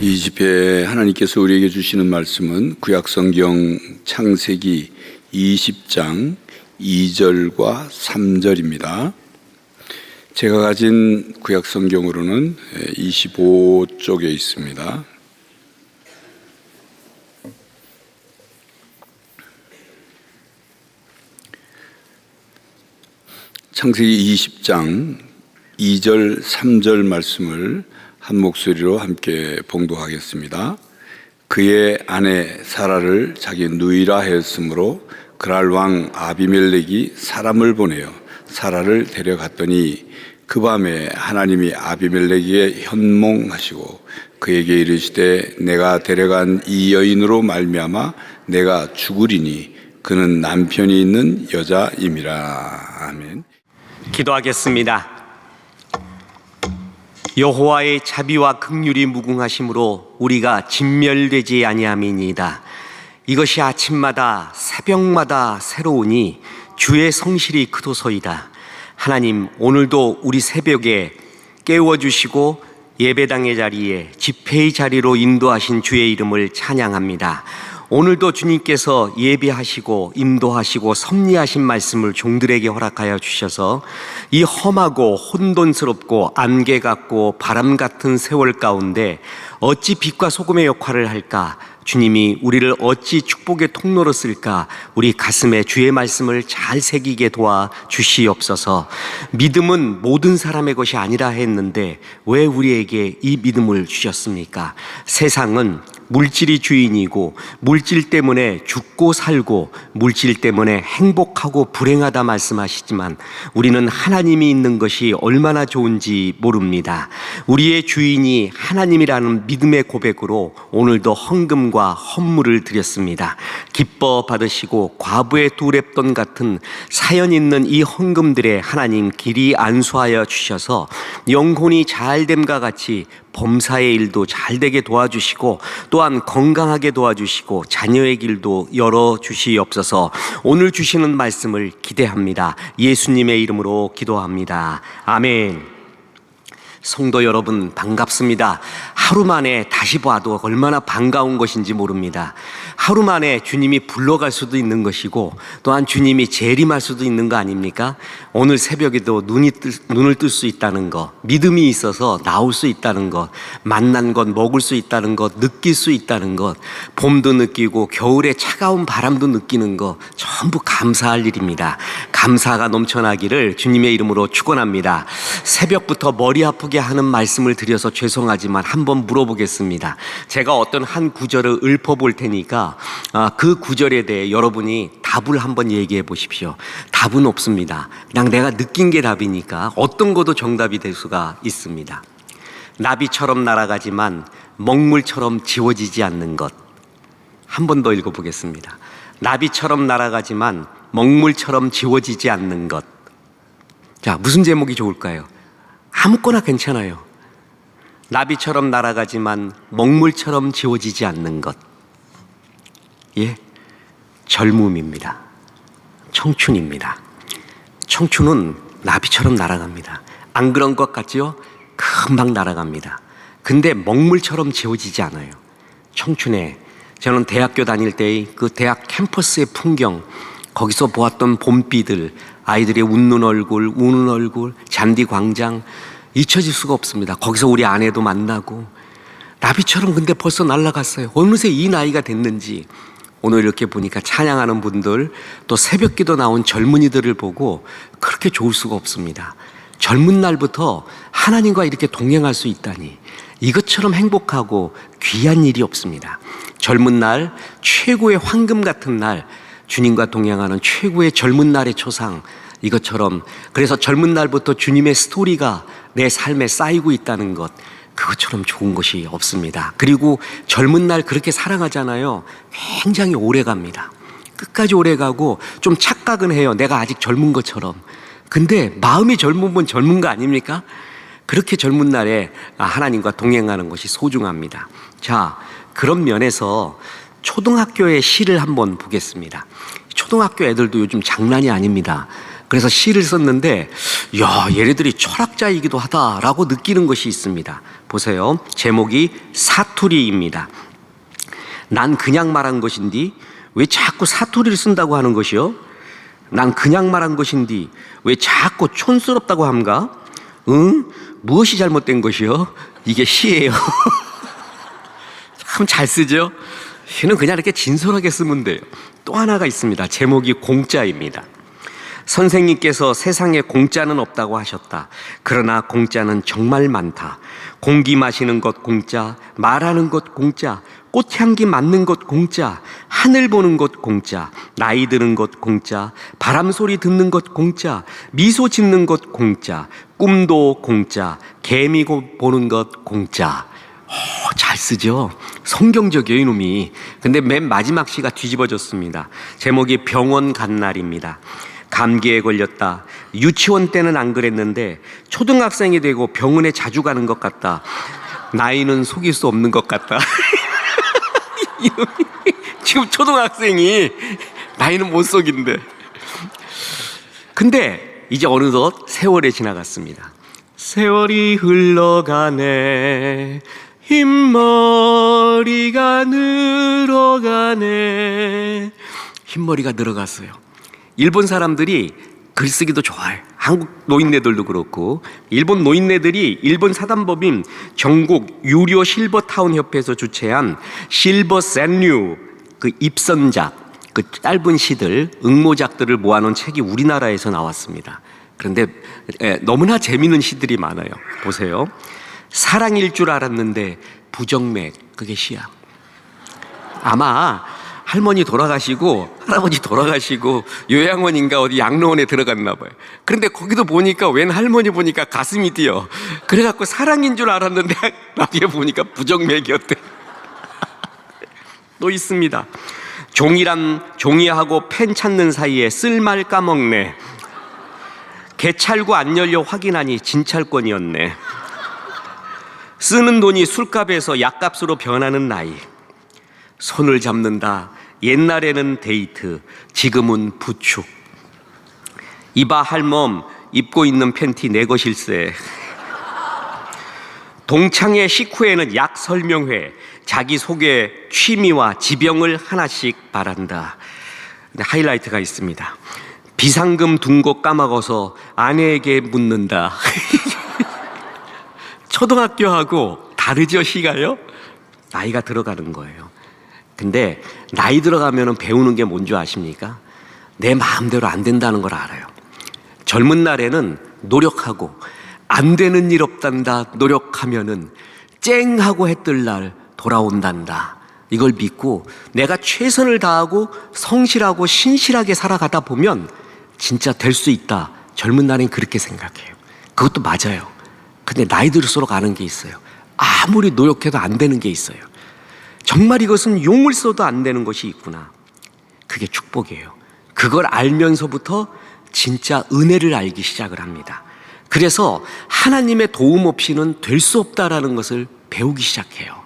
이 집회 하나님께서 우리에게 주시는 말씀은 구약성경 창세기 20장 2절과 3절입니다. 제가 가진 구약성경으로는 25쪽에 있습니다. 창세기 20장 2절, 3절 말씀을 한 목소리로 함께 봉독하겠습니다. 그의 아내 사라를 자기 누이라 하였으므로 그랄 왕 아비멜렉이 사람을 보내어 사라를 데려갔더니 그 밤에 하나님이 아비멜렉에게 현몽하시고 그에게 이르시되 내가 데려간 이 여인으로 말미암아 내가 죽으리니 그는 남편이 있는 여자임이라. 아멘. 기도하겠습니다. 여호와의 자비와 긍휼이 무궁하심으로 우리가 진멸되지 아니함이니이다. 이것이 아침마다 새벽마다 새로우니 주의 성실이 크도소이다. 하나님, 오늘도 우리 새벽에 깨워주시고 예배당의 자리에 집회의 자리로 인도하신 주의 이름을 찬양합니다. 오늘도 주님께서 예배하시고 인도하시고 섭리하신 말씀을 종들에게 허락하여 주셔서 이 험하고 혼돈스럽고 안개 같고 바람 같은 세월 가운데 어찌 빛과 소금의 역할을 할까? 주님이 우리를 어찌 축복의 통로로 쓸까? 우리 가슴에 주의 말씀을 잘 새기게 도와 주시옵소서. 믿음은 모든 사람의 것이 아니라 했는데 왜 우리에게 이 믿음을 주셨습니까? 세상은 물질이 주인이고 물질 때문에 죽고 살고 물질 때문에 행복하고 불행하다 말씀하시지만 우리는 하나님이 있는 것이 얼마나 좋은지 모릅니다. 우리의 주인이 하나님이라는 믿음의 고백으로 오늘도 헌금과 헌물을 드렸습니다. 기뻐 받으시고 과부의 두 렙돈 같은 사연 있는 이 헌금들에 하나님 길이 안수하여 주셔서 영혼이 잘됨과 같이 범사의 일도 잘되게 도와주시고 또한 건강하게 도와주시고 자녀의 길도 열어주시옵소서. 오늘 주시는 말씀을 기대합니다. 예수님의 이름으로 기도합니다. 아멘. 성도 여러분, 반갑습니다. 하루 만에 다시 봐도 얼마나 반가운 것인지 모릅니다. 하루 만에 주님이 불러갈 수도 있는 것이고 또한 주님이 재림할 수도 있는 거 아닙니까? 오늘 새벽에도 눈을 뜰 수 있다는 것, 믿음이 있어서 나올 수 있다는 것, 만난 것 먹을 수 있다는 것, 느낄 수 있다는 것, 봄도 느끼고 겨울에 차가운 바람도 느끼는 것, 전부 감사할 일입니다. 감사가 넘쳐나기를 주님의 이름으로 축원합니다. 새벽부터 머리 아프게 하는 말씀을 드려서 죄송하지만 한번 물어보겠습니다. 제가 어떤 한 구절을 읊어볼 테니까 그 구절에 대해 여러분이 답을 한번 얘기해 보십시오. 답은 없습니다. 그냥 내가 느낀 게 답이니까 어떤 것도 정답이 될 수가 있습니다. 나비처럼 날아가지만 먹물처럼 지워지지 않는 것. 한 번 더 읽어보겠습니다. 나비처럼 날아가지만 먹물처럼 지워지지 않는 것. 자, 무슨 제목이 좋을까요? 아무거나 괜찮아요. 나비처럼 날아가지만 먹물처럼 지워지지 않는 것. 예, 젊음입니다. 청춘입니다. 청춘은 나비처럼 날아갑니다. 안 그런 것 같지요? 금방 날아갑니다. 근데 먹물처럼 지워지지 않아요. 청춘에 저는 대학교 다닐 때의 그 대학 캠퍼스의 풍경, 거기서 보았던 봄비들, 아이들의 웃는 얼굴, 우는 얼굴, 잔디 광장, 잊혀질 수가 없습니다. 거기서 우리 아내도 만나고 나비처럼 근데 벌써 날아갔어요. 어느새 이 나이가 됐는지. 오늘 이렇게 보니까 찬양하는 분들 또 새벽기도 나온 젊은이들을 보고 그렇게 좋을 수가 없습니다. 젊은 날부터 하나님과 이렇게 동행할 수 있다니 이것처럼 행복하고 귀한 일이 없습니다. 젊은 날, 최고의 황금 같은 날, 주님과 동행하는 최고의 젊은 날의 초상, 이것처럼 그래서 젊은 날부터 주님의 스토리가 내 삶에 쌓이고 있다는 것, 그것처럼 좋은 것이 없습니다. 그리고 젊은 날 그렇게 사랑하잖아요. 굉장히 오래 갑니다. 끝까지 오래 가고 좀 착각은 해요. 내가 아직 젊은 것처럼. 근데 마음이 젊으면 젊은 거 아닙니까? 그렇게 젊은 날에 하나님과 동행하는 것이 소중합니다. 자, 그런 면에서 초등학교의 시를 한번 보겠습니다. 초등학교 애들도 요즘 장난이 아닙니다. 그래서 시를 썼는데 야, 얘네들이 철학자이기도 하다라고 느끼는 것이 있습니다. 보세요. 제목이 사투리입니다. 난 그냥 말한 것인디 왜 자꾸 사투리를 쓴다고 하는 것이요? 난 그냥 말한 것인디 왜 자꾸 촌스럽다고 함가? 응? 무엇이 잘못된 것이요? 이게 시예요. 참 잘 쓰죠? 시는 그냥 이렇게 진솔하게 쓰면 돼요. 또 하나가 있습니다. 제목이 공짜입니다. 선생님께서 세상에 공짜는 없다고 하셨다. 그러나 공짜는 정말 많다. 공기 마시는 것 공짜, 말하는 것 공짜, 꽃향기 맡는 것 공짜, 하늘 보는 것 공짜, 나이 드는 것 공짜, 바람 소리 듣는 것 공짜, 미소 짓는 것 공짜, 꿈도 공짜, 개미 보는 것 공짜. 잘 쓰죠? 성경적이에요, 이놈이. 근데 맨 마지막 시가 뒤집어졌습니다. 제목이 병원 간 날입니다. 감기에 걸렸다. 유치원 때는 안 그랬는데 초등학생이 되고 병원에 자주 가는 것 같다. 나이는 속일 수 없는 것 같다. 지금 초등학생이 나이는 못 속인데. 근데 이제 어느덧 세월이 지나갔습니다. 세월이 흘러가네. 흰머리가 늘어가네. 흰머리가 늘어갔어요. 일본 사람들이 글쓰기도 좋아해. 한국 노인네들도 그렇고. 일본 노인네들이 일본 사단법인 전국 유료 실버타운 협회에서 주최한 실버 샌류 그 입선작, 그 짧은 시들, 응모작들을 모아놓은 책이 우리나라에서 나왔습니다. 그런데 너무나 재미있는 시들이 많아요. 보세요. 사랑일 줄 알았는데 부정맥, 그게 시야. 아마 할머니 돌아가시고 할아버지 돌아가시고 요양원인가 어디 양로원에 들어갔나 봐요. 그런데 거기도 보니까 웬 할머니 보니까 가슴이 뛰어. 그래갖고 사랑인 줄 알았는데 나중에 보니까 부정맥이었대. 또 있습니다. 종이하고 펜 찾는 사이에 쓸말 까먹네. 개찰구 안 열려 확인하니 진찰권이었네. 쓰는 돈이 술값에서 약값으로 변하는 나이. 손을 잡는다. 옛날에는 데이트, 지금은 부축. 이봐 할멈, 입고 있는 팬티 내 것일세. 동창회 식후에는 약 설명회, 자기소개, 취미와 지병을 하나씩 바란다. 근데 하이라이트가 있습니다. 비상금 둔 거 까먹어서 아내에게 묻는다. 초등학교하고 다르죠, 시가요? 나이가 들어가는 거예요. 근데 나이 들어가면 배우는 게 뭔지 아십니까? 내 마음대로 안 된다는 걸 알아요. 젊은 날에는 노력하고 안 되는 일 없단다 노력하면은 쨍하고 해뜰 날 돌아온단다. 이걸 믿고 내가 최선을 다하고 성실하고 신실하게 살아가다 보면 진짜 될 수 있다. 젊은 날엔 그렇게 생각해요. 그것도 맞아요. 근데 나이 들수록 아는 게 있어요. 아무리 노력해도 안 되는 게 있어요. 정말 이것은 용을 써도 안 되는 것이 있구나. 그게 축복이에요. 그걸 알면서부터 진짜 은혜를 알기 시작을 합니다. 그래서 하나님의 도움 없이는 될 수 없다라는 것을 배우기 시작해요.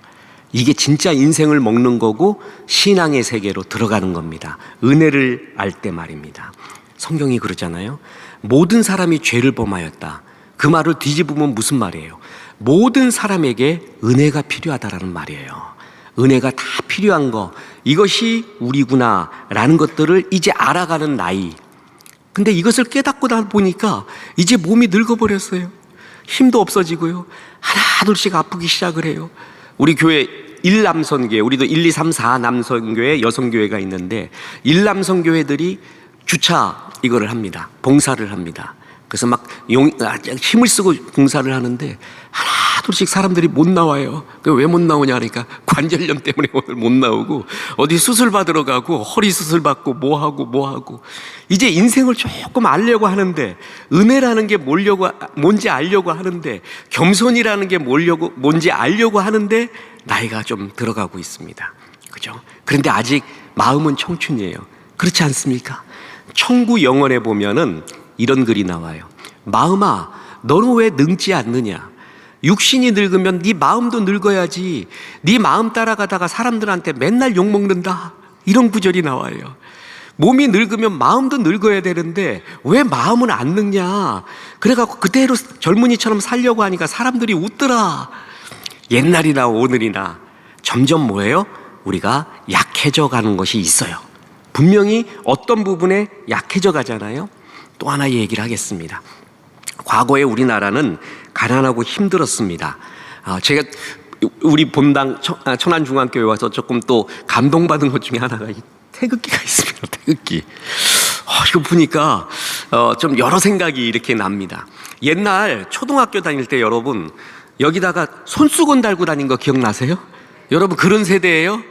이게 진짜 인생을 먹는 거고 신앙의 세계로 들어가는 겁니다. 은혜를 알 때 말입니다. 성경이 그러잖아요. 모든 사람이 죄를 범하였다. 그 말을 뒤집으면 무슨 말이에요? 모든 사람에게 은혜가 필요하다라는 말이에요. 은혜가 다 필요한 거, 이것이 우리구나 라는 것들을 이제 알아가는 나이. 근데 이것을 깨닫고 나 보니까 이제 몸이 늙어버렸어요. 힘도 없어지고요. 하나둘씩 아프기 시작을 해요. 우리 교회 1남선교회, 우리도 1, 2, 3, 4 남선교회, 여성교회가 있는데 1남선교회들이 주차 이거를 합니다. 봉사를 합니다. 그래서 막 힘을 쓰고 봉사를 하는데 하나둘씩 사람들이 못 나와요. 왜 못 나오냐 하니까 관절염 때문에 오늘 못 나오고 어디 수술 받으러 가고 허리 수술 받고 뭐 하고 이제 인생을 조금 알려고 하는데 은혜라는 게 뭔지 알려고 하는데 겸손이라는 게 뭔지 알려고 하는데 나이가 좀 들어가고 있습니다. 그죠? 그런데 아직 마음은 청춘이에요. 그렇지 않습니까? 천구 영원에 보면은 이런 글이 나와요. 마음아, 너는 왜 늙지 않느냐? 육신이 늙으면 네 마음도 늙어야지. 네 마음 따라가다가 사람들한테 맨날 욕먹는다. 이런 구절이 나와요. 몸이 늙으면 마음도 늙어야 되는데 왜 마음은 안 늙냐? 그래갖고 그대로 젊은이처럼 살려고 하니까 사람들이 웃더라. 옛날이나 오늘이나 점점 뭐예요? 우리가 약해져 가는 것이 있어요. 분명히 어떤 부분에 약해져 가잖아요. 또 하나 얘기를 하겠습니다. 과거에 우리나라는 가난하고 힘들었습니다. 제가 우리 본당 천안중앙교회 와서 조금 또 감동받은 것 중에 하나가 태극기가 있습니다. 태극기. 이거 보니까 좀 여러 생각이 이렇게 납니다. 옛날 초등학교 다닐 때 여러분 여기다가 손수건 달고 다닌 거 기억나세요? 여러분 그런 세대예요?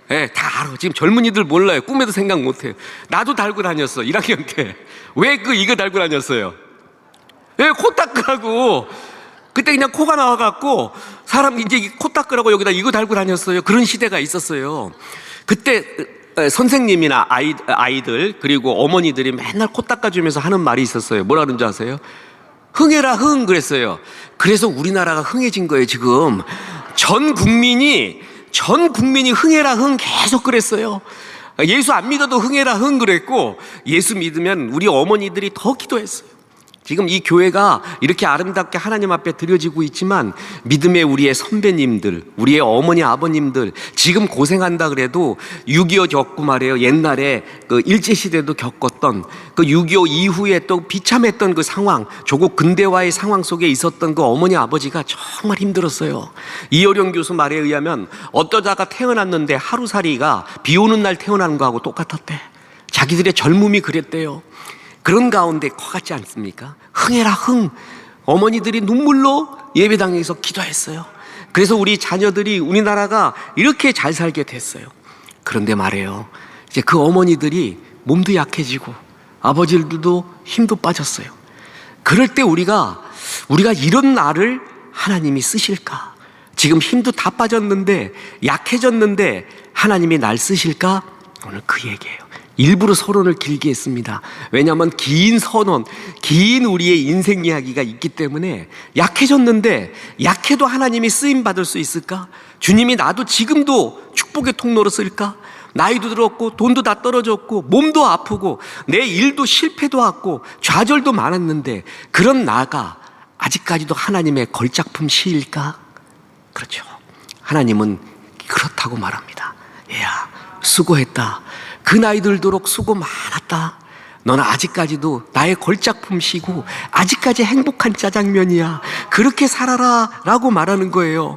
네, 다 알아. 지금 젊은이들 몰라요. 꿈에도 생각 못해요. 나도 달고 다녔어. 1학년 때. 왜 이거 달고 다녔어요? 왜 코 닦으라고. 그때 그냥 코가 나와갖고 사람 이제 코 닦으라고 여기다 이거 달고 다녔어요. 그런 시대가 있었어요. 그때 선생님이나 아이들 그리고 어머니들이 맨날 코 닦아주면서 하는 말이 있었어요. 뭐라 그런지 아세요? 흥해라 흥 그랬어요. 그래서 우리나라가 흥해진 거예요. 지금 전 국민이 흥해라 흥 계속 그랬어요. 예수 안 믿어도 흥해라 흥 그랬고 예수 믿으면 우리 어머니들이 더 기도했어요. 지금 이 교회가 이렇게 아름답게 하나님 앞에 드려지고 있지만 믿음의 우리의 선배님들, 우리의 어머니 아버님들 지금 고생한다 그래도 6.25 겪고 말이에요. 옛날에 그 일제시대도 겪었던 그 6.25 이후에 또 비참했던 그 상황, 조국 근대화의 상황 속에 있었던 그 어머니 아버지가 정말 힘들었어요. 이어령 교수 말에 의하면 어떠다가 태어났는데 하루살이가 비 오는 날 태어나는 거하고 똑같았대. 자기들의 젊음이 그랬대요. 그런 가운데 커갔지 않습니까? 흥해라 흥. 어머니들이 눈물로 예배당에서 기도했어요. 그래서 우리 자녀들이 우리나라가 이렇게 잘 살게 됐어요. 그런데 말이에요, 이제 그 어머니들이 몸도 약해지고 아버지들도 힘도 빠졌어요. 그럴 때 우리가 이런 나를 하나님이 쓰실까? 지금 힘도 다 빠졌는데 약해졌는데 하나님이 날 쓰실까? 오늘 그 얘기예요. 일부러 서론을 길게 했습니다. 왜냐하면 긴 선언, 긴 우리의 인생 이야기가 있기 때문에 약해졌는데 약해도 하나님이 쓰임받을 수 있을까? 주님이 나도 지금도 축복의 통로로 쓸까? 나이도 들었고 돈도 다 떨어졌고 몸도 아프고 내 일도 실패도 왔고 좌절도 많았는데 그런 나가 아직까지도 하나님의 걸작품 시일까? 그렇죠. 하나님은 그렇다고 말합니다. 얘야 수고했다. 그 나이 들도록 수고 많았다. 너는 아직까지도 나의 걸작품 시고 아직까지 행복한 짜장면이야. 그렇게 살아라 라고 말하는 거예요.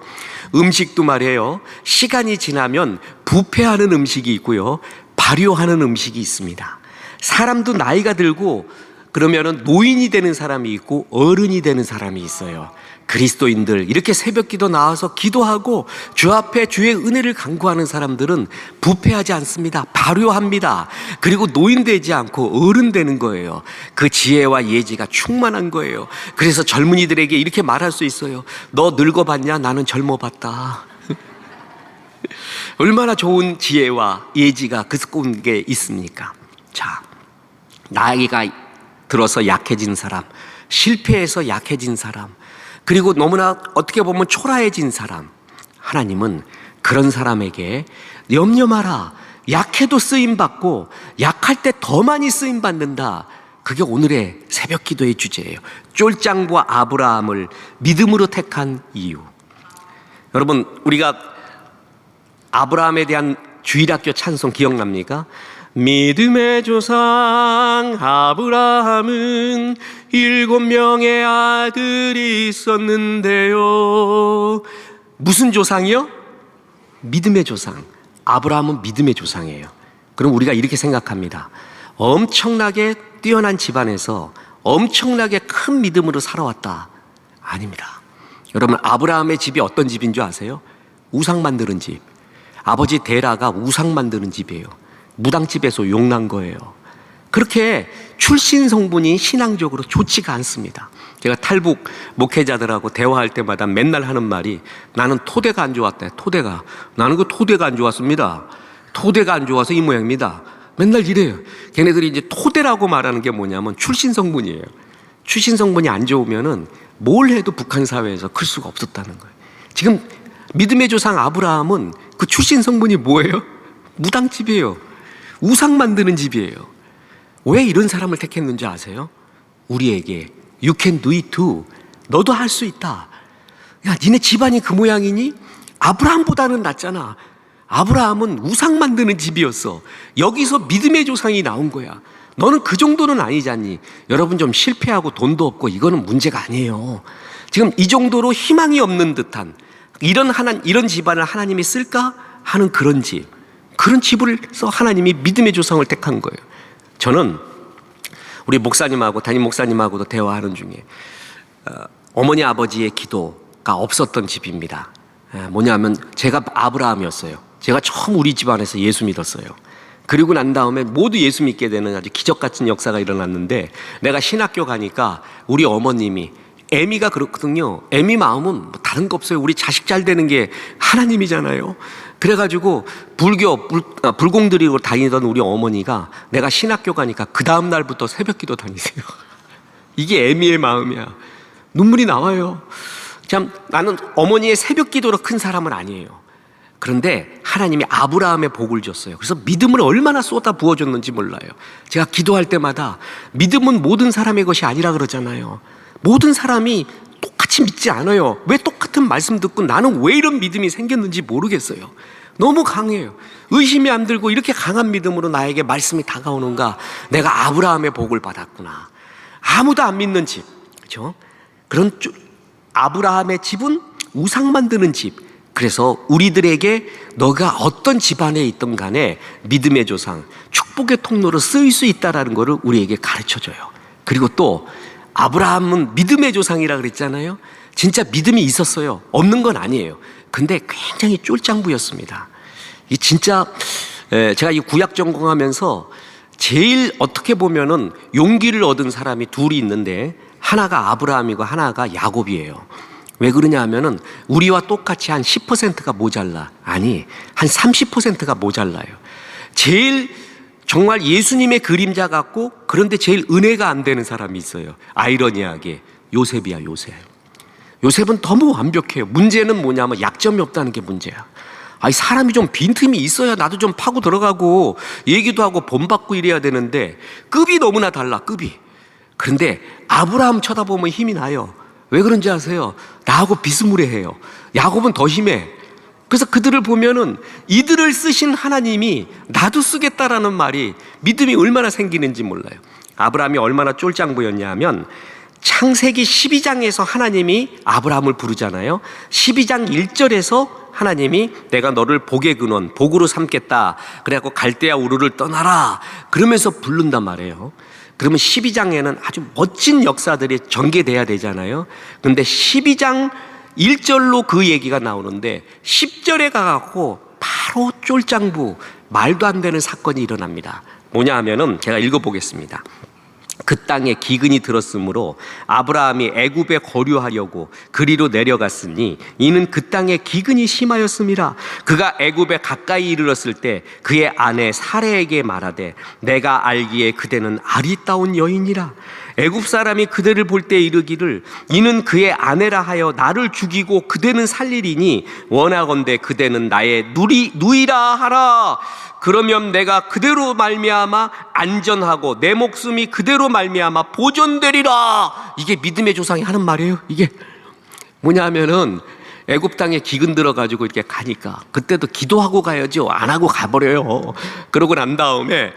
음식도 말이에요, 시간이 지나면 부패하는 음식이 있고요, 발효하는 음식이 있습니다. 사람도 나이가 들고 그러면은 노인이 되는 사람이 있고 어른이 되는 사람이 있어요. 그리스도인들 이렇게 새벽기도 나와서 기도하고 주 앞에 주의 은혜를 간구하는 사람들은 부패하지 않습니다. 발효합니다. 그리고 노인 되지 않고 어른 되는 거예요. 그 지혜와 예지가 충만한 거예요. 그래서 젊은이들에게 이렇게 말할 수 있어요. 너 늙어봤냐? 나는 젊어봤다. 얼마나 좋은 지혜와 예지가 그게 있습니까? 자, 나이가 들어서 약해진 사람, 실패해서 약해진 사람, 그리고 너무나 어떻게 보면 초라해진 사람, 하나님은 그런 사람에게 염려 마라. 약해도 쓰임받고 약할 때 더 많이 쓰임받는다. 그게 오늘의 새벽 기도의 주제예요. 쫄장부 아브라함을 믿음으로 택한 이유. 여러분, 우리가 아브라함에 대한 주일학교 찬송 기억납니까? 믿음의 조상 아브라함은 7명의 아들이 있었는데요. 무슨 조상이요? 믿음의 조상. 아브라함은 믿음의 조상이에요. 그럼 우리가 이렇게 생각합니다. 엄청나게 뛰어난 집안에서 엄청나게 큰 믿음으로 살아왔다. 아닙니다. 여러분, 아브라함의 집이 어떤 집인 줄 아세요? 우상 만드는 집. 아버지 데라가 우상 만드는 집이에요. 무당집에서 용난 거예요. 그렇게 출신 성분이 신앙적으로 좋지가 않습니다. 제가 탈북 목회자들하고 대화할 때마다 맨날 하는 말이, 나는 토대가 안 좋았대. 토대가. 나는 그 토대가 안 좋았습니다. 토대가 안 좋아서 이 모양입니다. 맨날 이래요. 걔네들이 이제 토대라고 말하는 게 뭐냐면 출신 성분이에요. 출신 성분이 안 좋으면은 뭘 해도 북한 사회에서 클 수가 없었다는 거예요. 지금 믿음의 조상 아브라함은 그 출신 성분이 뭐예요? 무당집이에요. 우상 만드는 집이에요. 왜 이런 사람을 택했는지 아세요? 우리에게 You can do it too. 너도 할 수 있다. 야, 니네 집안이 그 모양이니? 아브라함보다는 낫잖아. 아브라함은 우상 만드는 집이었어. 여기서 믿음의 조상이 나온 거야. 너는 그 정도는 아니잖니. 여러분 좀 실패하고 돈도 없고 이거는 문제가 아니에요. 지금 이 정도로 희망이 없는 듯한 이런 집안을 하나님이 쓸까 하는 그런 집을서 하나님이 믿음의 조상을 택한 거예요. 저는 우리 목사님하고 담임 목사님하고도 대화하는 중에 어머니 아버지의 기도가 없었던 집입니다. 뭐냐면 제가 아브라함이었어요. 제가 처음 우리 집안에서 예수 믿었어요. 그리고 난 다음에 모두 예수 믿게 되는 아주 기적 같은 역사가 일어났는데, 내가 신학교 가니까 우리 어머님이, 애미가 그렇거든요. 애미 마음은 뭐 다른 거 없어요. 우리 자식 잘 되는 게 하나님이잖아요. 그래가지고 불공 드리고 다니던 우리 어머니가 내가 신학교 가니까 그 다음 날부터 새벽 기도 다니세요. 이게 애미의 마음이야. 눈물이 나와요. 참, 나는 어머니의 새벽 기도로 큰 사람은 아니에요. 그런데 하나님이 아브라함의 복을 줬어요. 그래서 믿음을 얼마나 쏟아 부어줬는지 몰라요. 제가 기도할 때마다 믿음은 모든 사람의 것이 아니라 그러잖아요. 모든 사람이 똑같이 믿지 않아요. 왜 똑같은 말씀 듣고 나는 왜 이런 믿음이 생겼는지 모르겠어요. 너무 강해요. 의심이 안 들고 이렇게 강한 믿음으로 나에게 말씀이 다가오는가. 내가 아브라함의 복을 받았구나. 아무도 안 믿는 집, 그렇죠? 그런 아브라함의 집은 우상 만드는 집. 그래서 우리들에게 너가 어떤 집안에 있든 간에 믿음의 조상, 축복의 통로로 쓰일 수 있다는 것을 우리에게 가르쳐줘요. 그리고 또 아브라함은 믿음의 조상이라 그랬잖아요. 진짜 믿음이 있었어요. 없는 건 아니에요. 근데 굉장히 쫄짱부였습니다. 이 진짜 제가 이 구약 전공하면서 제일 어떻게 보면은 용기를 얻은 사람이 둘이 있는데, 하나가 아브라함이고 하나가 야곱이에요. 왜 그러냐 하면은 우리와 똑같이 한 10%가 모자라. 아니, 한 30%가 모자라요. 제일 정말 예수님의 그림자 같고, 그런데 제일 은혜가 안 되는 사람이 있어요. 아이러니하게 요셉이야. 요셉은 너무 완벽해요. 문제는 뭐냐면 약점이 없다는 게 문제야. 아니, 사람이 좀 빈틈이 있어야 나도 좀 파고 들어가고 얘기도 하고 본받고 이래야 되는데 급이 너무나 달라, 급이. 그런데 아브라함 쳐다보면 힘이 나요. 왜 그런지 아세요? 나하고 비스무리해요. 야곱은 더 심해. 그래서 그들을 보면은 이들을 쓰신 하나님이 나도 쓰겠다라는 말이 믿음이 얼마나 생기는지 몰라요. 아브라함이 얼마나 쫄짱부였냐 하면, 창세기 12장에서 하나님이 아브라함을 부르잖아요. 12장 1절에서 하나님이 내가 너를 복의 근원, 복으로 삼겠다. 그래갖고 갈대아 우르를 떠나라. 그러면서 부른단 말이에요. 그러면 12장에는 아주 멋진 역사들이 전개돼야 되잖아요. 근데 12장 1절로 그 얘기가 나오는데 10절에 가갖고 바로 쫄짱부, 말도 안 되는 사건이 일어납니다. 뭐냐 하면은 제가 읽어보겠습니다. 그 땅에 기근이 들었으므로 아브라함이 애굽에 거류하려고 그리로 내려갔으니 이는 그 땅에 기근이 심하였음이라. 그가 애굽에 가까이 이르렀을 때 그의 아내 사레에게 말하되 내가 알기에 그대는 아리따운 여인이라. 애굽 사람이 그대를 볼 때 이르기를 이는 그의 아내라 하여 나를 죽이고 그대는 살리리니 원하건대 그대는 나의 누이라 하라. 그러면 내가 그대로 말미암아 안전하고 내 목숨이 그대로 말미암아 보존되리라. 이게 믿음의 조상이 하는 말이에요. 이게 뭐냐 하면은 애굽 땅에 기근 들어가지고 이렇게 가니까 그때도 기도하고 가야죠. 안 하고 가버려요. 그러고 난 다음에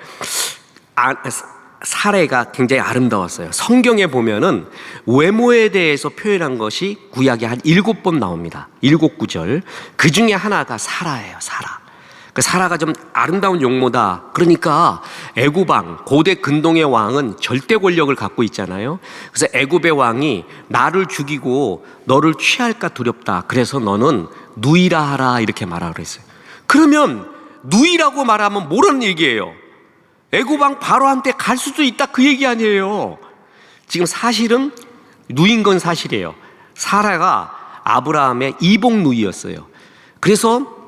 사례가 굉장히 아름다웠어요. 성경에 보면은 외모에 대해서 표현한 것이 구약에 한 7번 나옵니다. 7구절. 그 중에 하나가 사라예요. 사라. 그 사라가 좀 아름다운 용모다. 그러니까 애굽 왕, 고대 근동의 왕은 절대 권력을 갖고 있잖아요. 그래서 애굽의 왕이 나를 죽이고 너를 취할까 두렵다. 그래서 너는 누이라 하라 이렇게 말하라 그랬어요. 그러면 누이라고 말하면 뭐라는 얘기예요? 애굽 왕 바로한테 갈 수도 있다 그 얘기 아니에요. 지금 사실은 누인 건 사실이에요. 사라가 아브라함의 이복 누이였어요. 그래서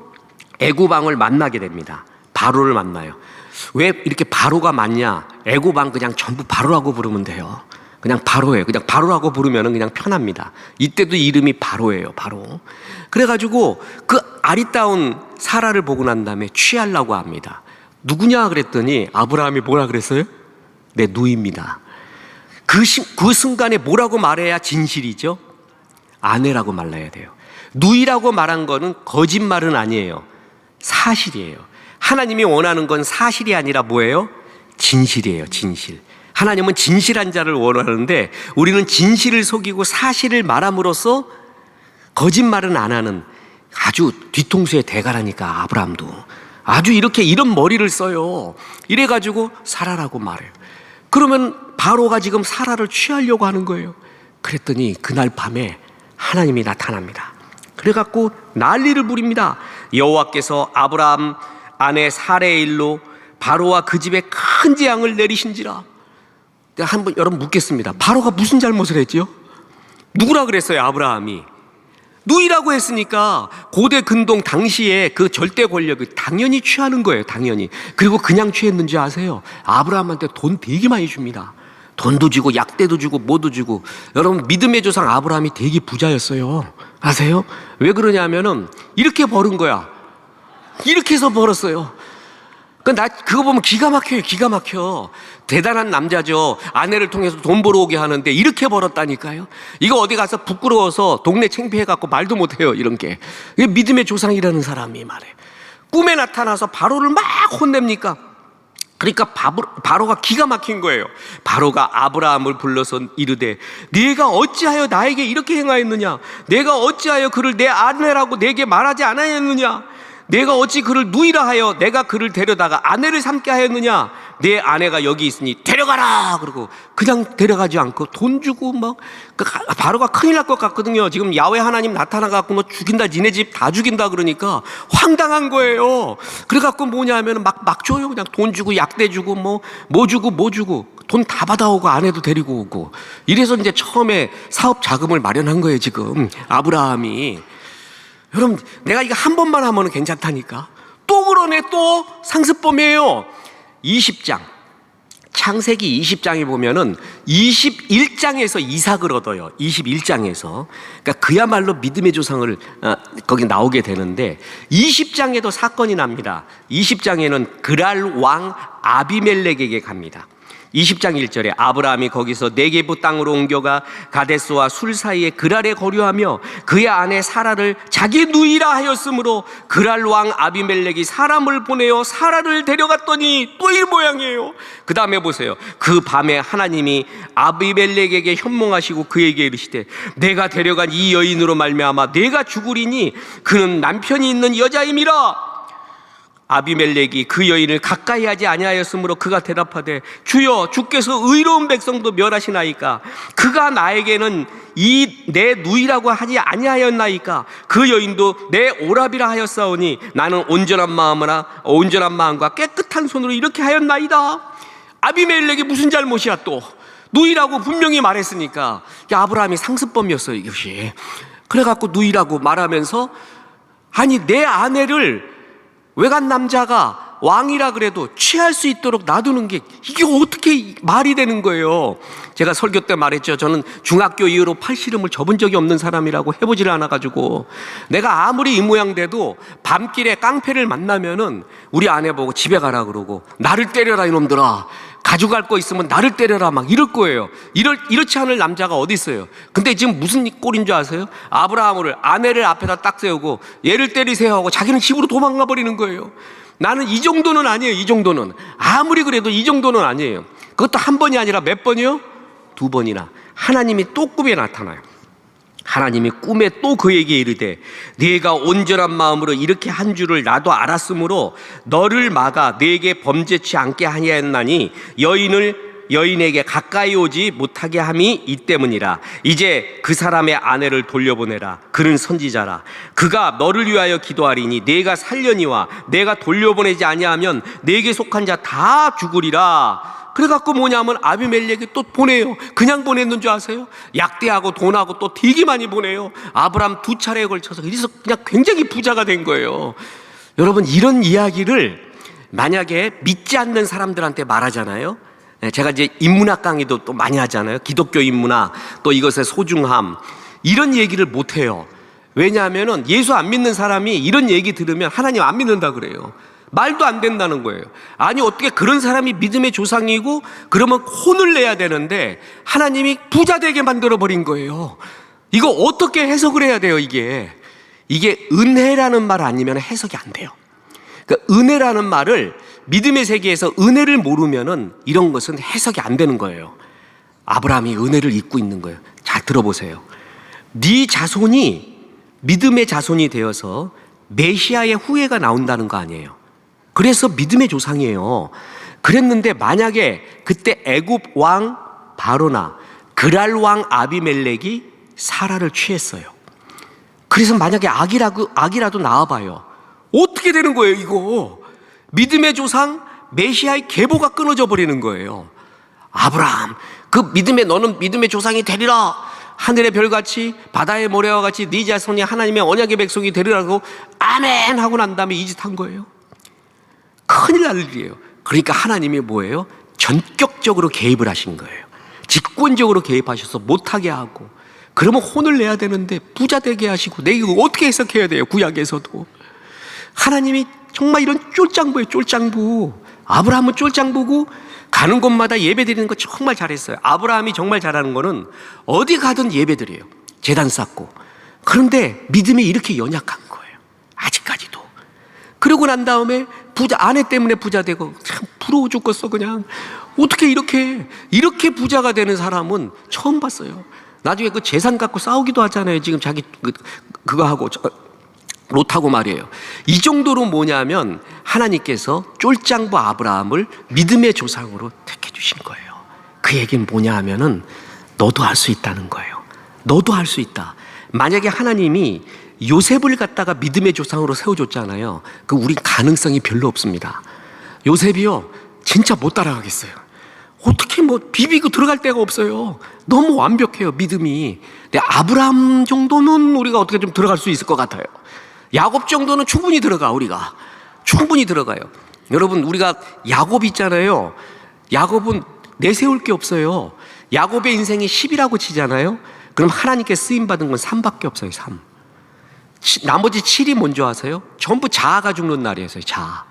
애굽 왕을 만나게 됩니다. 바로를 만나요. 왜 이렇게 바로가 많냐? 애굽 왕 그냥 전부 바로라고 부르면 돼요. 그냥 바로예요. 그냥 바로라고 부르면 그냥 편합니다. 이때도 이름이 바로예요. 바로. 그래가지고 그 아리따운 사라를 보고 난 다음에 취하려고 합니다. 누구냐 그랬더니 아브라함이 뭐라 그랬어요? 내 누이입니다. 그 순간에 뭐라고 말해야 진실이죠? 아내라고 말해야 돼요. 누이라고 말한 거는 거짓말은 아니에요. 사실이에요. 하나님이 원하는 건 사실이 아니라 뭐예요? 진실이에요. 진실. 하나님은 진실한 자를 원하는데 우리는 진실을 속이고 사실을 말함으로써 거짓말은 안 하는 아주 뒤통수에 대가라니까. 아브라함도 아주 이런 머리를 써요. 이래가지고 사라라고 말해요. 그러면 바로가 지금 사라를 취하려고 하는 거예요. 그랬더니 그날 밤에 하나님이 나타납니다. 그래갖고 난리를 부립니다. 여호와께서 아브라함 아내 사레의 일로 바로와 그 집에 큰 재앙을 내리신지라. 내가 한번 여러분 묻겠습니다. 바로가 무슨 잘못을 했지요? 누구라 그랬어요? 아브라함이 누이라고 했으니까 고대 근동 당시에 그 절대 권력을 당연히 취하는 거예요. 당연히. 그리고 그냥 취했는지 아세요? 아브라함한테 돈 되게 많이 줍니다. 돈도 주고 약대도 주고 뭐도 주고. 여러분 믿음의 조상 아브라함이 되게 부자였어요. 아세요? 왜 그러냐면은 이렇게 벌은 거야. 이렇게 해서 벌었어요. 나 그거 보면 기가 막혀요. 기가 막혀. 대단한 남자죠. 아내를 통해서 돈 벌어오게 하는데 이렇게 벌었다니까요. 이거 어디 가서 부끄러워서 동네 창피해갖고 말도 못해요. 이런 게. 이게 믿음의 조상이라는 사람이 말해. 꿈에 나타나서 바로를 막 혼냅니까? 그러니까 바로가 기가 막힌 거예요. 바로가 아브라함을 불러서 이르되 네가 어찌하여 나에게 이렇게 행하였느냐? 내가 어찌하여 그를 내 아내라고 내게 말하지 않았느냐? 내가 어찌 그를 누이라 하여 내가 그를 데려다가 아내를 삼게 하였느냐? 내 아내가 여기 있으니 데려가라. 그러고 그냥 데려가지 않고 돈 주고 막 바로가 큰일 날 것 같거든요. 지금 야훼 하나님 나타나갖고 뭐 죽인다, 니네 집 다 죽인다 그러니까 황당한 거예요. 그래갖고 뭐냐면 막 줘요. 그냥 돈 주고 약대 주고 뭐 주고 돈 다 받아오고 아내도 데리고 오고. 이래서 이제 처음에 사업 자금을 마련한 거예요. 지금 아브라함이. 여러분 내가 이거 한 번만 하면 괜찮다니까. 또 그러네. 또 상습범이에요. 20장 창세기 20장에 보면은 21장에서 이삭을 얻어요. 21장에서. 그러니까 그야말로 믿음의 조상을 거기 나오게 되는데 20장에도 사건이 납니다. 20장에는 그랄 왕 아비멜렉에게 갑니다. 20장 1절에 아브라함이 거기서 네게부 땅으로 옮겨가 가데스와 술 사이에 그랄에 거류하며 그의 아내 사라를 자기 누이라 하였으므로 그랄 왕 아비멜렉이 사람을 보내어 사라를 데려갔더니 또 이 모양이에요. 그 다음에 보세요. 그 밤에 하나님이 아비멜렉에게 현몽하시고 그에게 이르시되 내가 데려간 이 여인으로 말미암아 내가 죽으리니 그는 남편이 있는 여자임이라. 아비멜렉이 그 여인을 가까이 하지 아니하였으므로 그가 대답하되 주여 주께서 의로운 백성도 멸하시나이까? 그가 나에게는 이 내 누이라고 하지 아니하였나이까? 그 여인도 내 오라비라 하였사오니 나는 온전한 마음과 깨끗한 손으로 이렇게 하였나이다. 아비멜렉이 무슨 잘못이야? 또 누이라고 분명히 말했으니까. 아브라함이 상습범이었어요. 이것이. 그래갖고 누이라고 말하면서 아니 내 아내를 외간 남자가 왕이라 그래도 취할 수 있도록 놔두는 게 이게 어떻게 말이 되는 거예요? 제가 설교 때 말했죠. 저는 중학교 이후로 팔씨름을 접은 적이 없는 사람이라고 해보질 않아가지고 내가 아무리 이 모양 돼도 밤길에 깡패를 만나면은 우리 아내 보고 집에 가라 그러고 나를 때려라 이놈들아. 가져갈 거 있으면 나를 때려라 막 이럴 거예요. 이렇지 않을 남자가 어디 있어요? 근데 지금 무슨 꼴인 줄 아세요? 아브라함을 아내를 앞에다 딱 세우고 얘를 때리세요 하고 자기는 집으로 도망가 버리는 거예요. 나는 이 정도는 아니에요. 이 정도는 아무리 그래도 이 정도는 아니에요. 그것도 한 번이 아니라 몇 번이요? 2번이나. 하나님이 또 꿈에 나타나요. 하나님이 꿈에 또 그에게 이르되 네가 온전한 마음으로 이렇게 한 줄을 나도 알았으므로 너를 막아 네게 범죄치 않게 하냐였나니 여인에게 가까이 오지 못하게 함이 이 때문이라. 이제 그 사람의 아내를 돌려보내라. 그는 선지자라. 그가 너를 위하여 기도하리니 네가 살려니와 내가 돌려보내지 아니하면 네게 속한 자 다 죽으리라. 그래갖고 뭐냐면 아비멜렉이 또 보내요. 그냥 보냈는 줄 아세요? 약대하고 돈하고 또 되게 많이 보내요. 아브라함 2차례에 걸쳐서. 그래서 그냥 굉장히 부자가 된 거예요. 여러분 이런 이야기를 만약에 믿지 않는 사람들한테 말하잖아요. 제가 이제 인문학 강의도 또 많이 하잖아요. 기독교 인문학, 또 이것의 소중함, 이런 얘기를 못해요. 왜냐하면 예수 안 믿는 사람이 이런 얘기 들으면 하나님 안 믿는다 그래요. 말도 안 된다는 거예요. 아니 어떻게 그런 사람이 믿음의 조상이고 그러면 혼을 내야 되는데 하나님이 부자 되게 만들어 버린 거예요. 이거 어떻게 해석을 해야 돼요? 이게 은혜라는 말 아니면 해석이 안 돼요. 그러니까 은혜라는 말을 믿음의 세계에서 은혜를 모르면은 이런 것은 해석이 안 되는 거예요. 아브라함이 은혜를 잊고 있는 거예요. 잘 들어보세요. 네 자손이 믿음의 자손이 되어서 메시아의 후예가 나온다는 거 아니에요. 그래서 믿음의 조상이에요. 그랬는데 만약에 그때 애굽 왕 바로나 그랄 왕 아비멜렉이 사라를 취했어요. 그래서 만약에 악이라도 나와봐요. 어떻게 되는 거예요 이거? 믿음의 조상 메시아의 계보가 끊어져 버리는 거예요. 아브라함 너는 믿음의 조상이 되리라. 하늘의 별같이 바다의 모래와 같이 네 자손이 하나님의 언약의 백성이 되리라고 아멘 하고 난 다음에 이 짓 한 거예요. 큰일 날 일이에요. 그러니까 하나님이 뭐예요? 전격적으로 개입을 하신 거예요. 직권적으로 개입하셔서 못하게 하고, 그러면 혼을 내야 되는데 부자 되게 하시고. 내가 이거 어떻게 해석해야 돼요? 구약에서도 하나님이 정말 이런 쫄짱부예요. 쫄짱부. 아브라함은 쫄짱부고 가는 곳마다 예배 드리는 거 정말 잘했어요. 아브라함이 정말 잘하는 거는 어디 가든 예배 드려요. 제단 쌓고. 그런데 믿음이 이렇게 연약한 거예요. 아직까지도. 그러고 난 다음에 아내 때문에 부자 되고, 참 부러워 죽겠어 그냥. 어떻게 이렇게 부자가 되는 사람은 처음 봤어요. 나중에 그 재산 갖고 싸우기도 하잖아요. 지금 자기 그거 하고 롯하고 말이에요. 이 정도로 뭐냐면 하나님께서 쫄짱부 아브라함을 믿음의 조상으로 택해 주신 거예요. 그 얘기는 뭐냐 하면은 너도 할 수 있다는 거예요. 너도 할 수 있다. 만약에 하나님이 요셉을 갖다가 믿음의 조상으로 세워줬잖아요. 그 우리 가능성이 별로 없습니다. 요셉이요 진짜 못 따라가겠어요. 어떻게 비비고 들어갈 데가 없어요. 너무 완벽해요 믿음이. 근데 아브라함 정도는 우리가 어떻게 좀 들어갈 수 있을 것 같아요. 야곱 정도는 충분히 우리가 충분히 들어가요. 여러분 우리가 야곱 있잖아요. 야곱은 내세울 게 없어요. 야곱의 인생이 10이라고 치잖아요. 그럼 하나님께 쓰임받은 건 3밖에 없어요. 3. 나머지 7이 뭔지 아세요? 전부 자아가 죽는 날이었어요. 자아.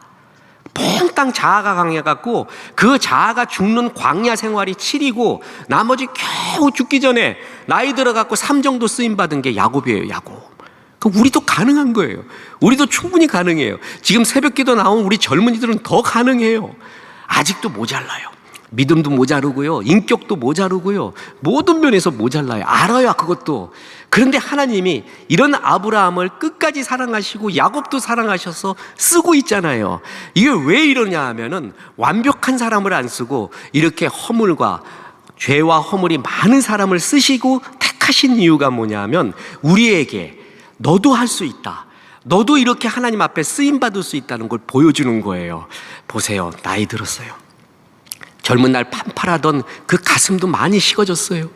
퐁땅 자아가 강해갖고 그 자아가 죽는 광야 생활이 7이고 나머지 겨우 죽기 전에 나이 들어갖고 3 정도 쓰임받은 게 야곱이에요. 야곱. 우리도 가능한 거예요. 우리도 충분히 가능해요. 지금 새벽기도 나온 우리 젊은이들은 더 가능해요. 아직도 모자라요. 믿음도 모자르고요. 인격도 모자르고요. 모든 면에서 모자라요. 알아요 그것도. 그런데 하나님이 이런 아브라함을 끝까지 사랑하시고 야곱도 사랑하셔서 쓰고 있잖아요. 이게 왜 이러냐 하면은 완벽한 사람을 안 쓰고 이렇게 허물과 죄와 허물이 많은 사람을 쓰시고 택하신 이유가 뭐냐 하면 우리에게 너도 할 수 있다. 너도 이렇게 하나님 앞에 쓰임받을 수 있다는 걸 보여주는 거예요. 보세요. 나이 들었어요. 젊은 날 판판하던 그 가슴도 많이 식어졌어요.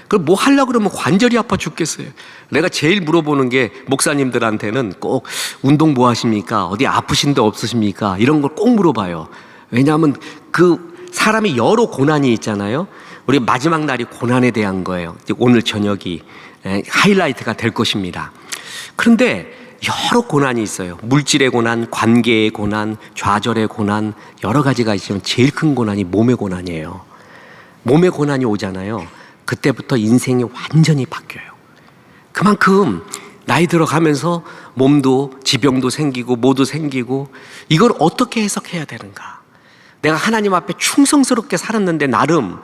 그럼 뭐 하려고 그러면 관절이 아파 죽겠어요. 내가 제일 물어보는 게 목사님들한테는 꼭 운동 뭐 하십니까? 어디 아프신 데 없으십니까? 이런 걸 꼭 물어봐요. 왜냐하면 그 사람이 여러 고난이 있잖아요. 우리 마지막 날이 고난에 대한 거예요. 오늘 저녁이 하이라이트가 될 것입니다. 그런데 여러 고난이 있어요. 물질의 고난, 관계의 고난, 좌절의 고난, 여러 가지가 있지만 제일 큰 고난이 몸의 고난이에요. 몸의 고난이 오잖아요. 그때부터 인생이 완전히 바뀌어요. 그만큼 나이 들어가면서 몸도 지병도 생기고 뭐도 생기고, 이걸 어떻게 해석해야 되는가? 내가 하나님 앞에 충성스럽게 살았는데 나름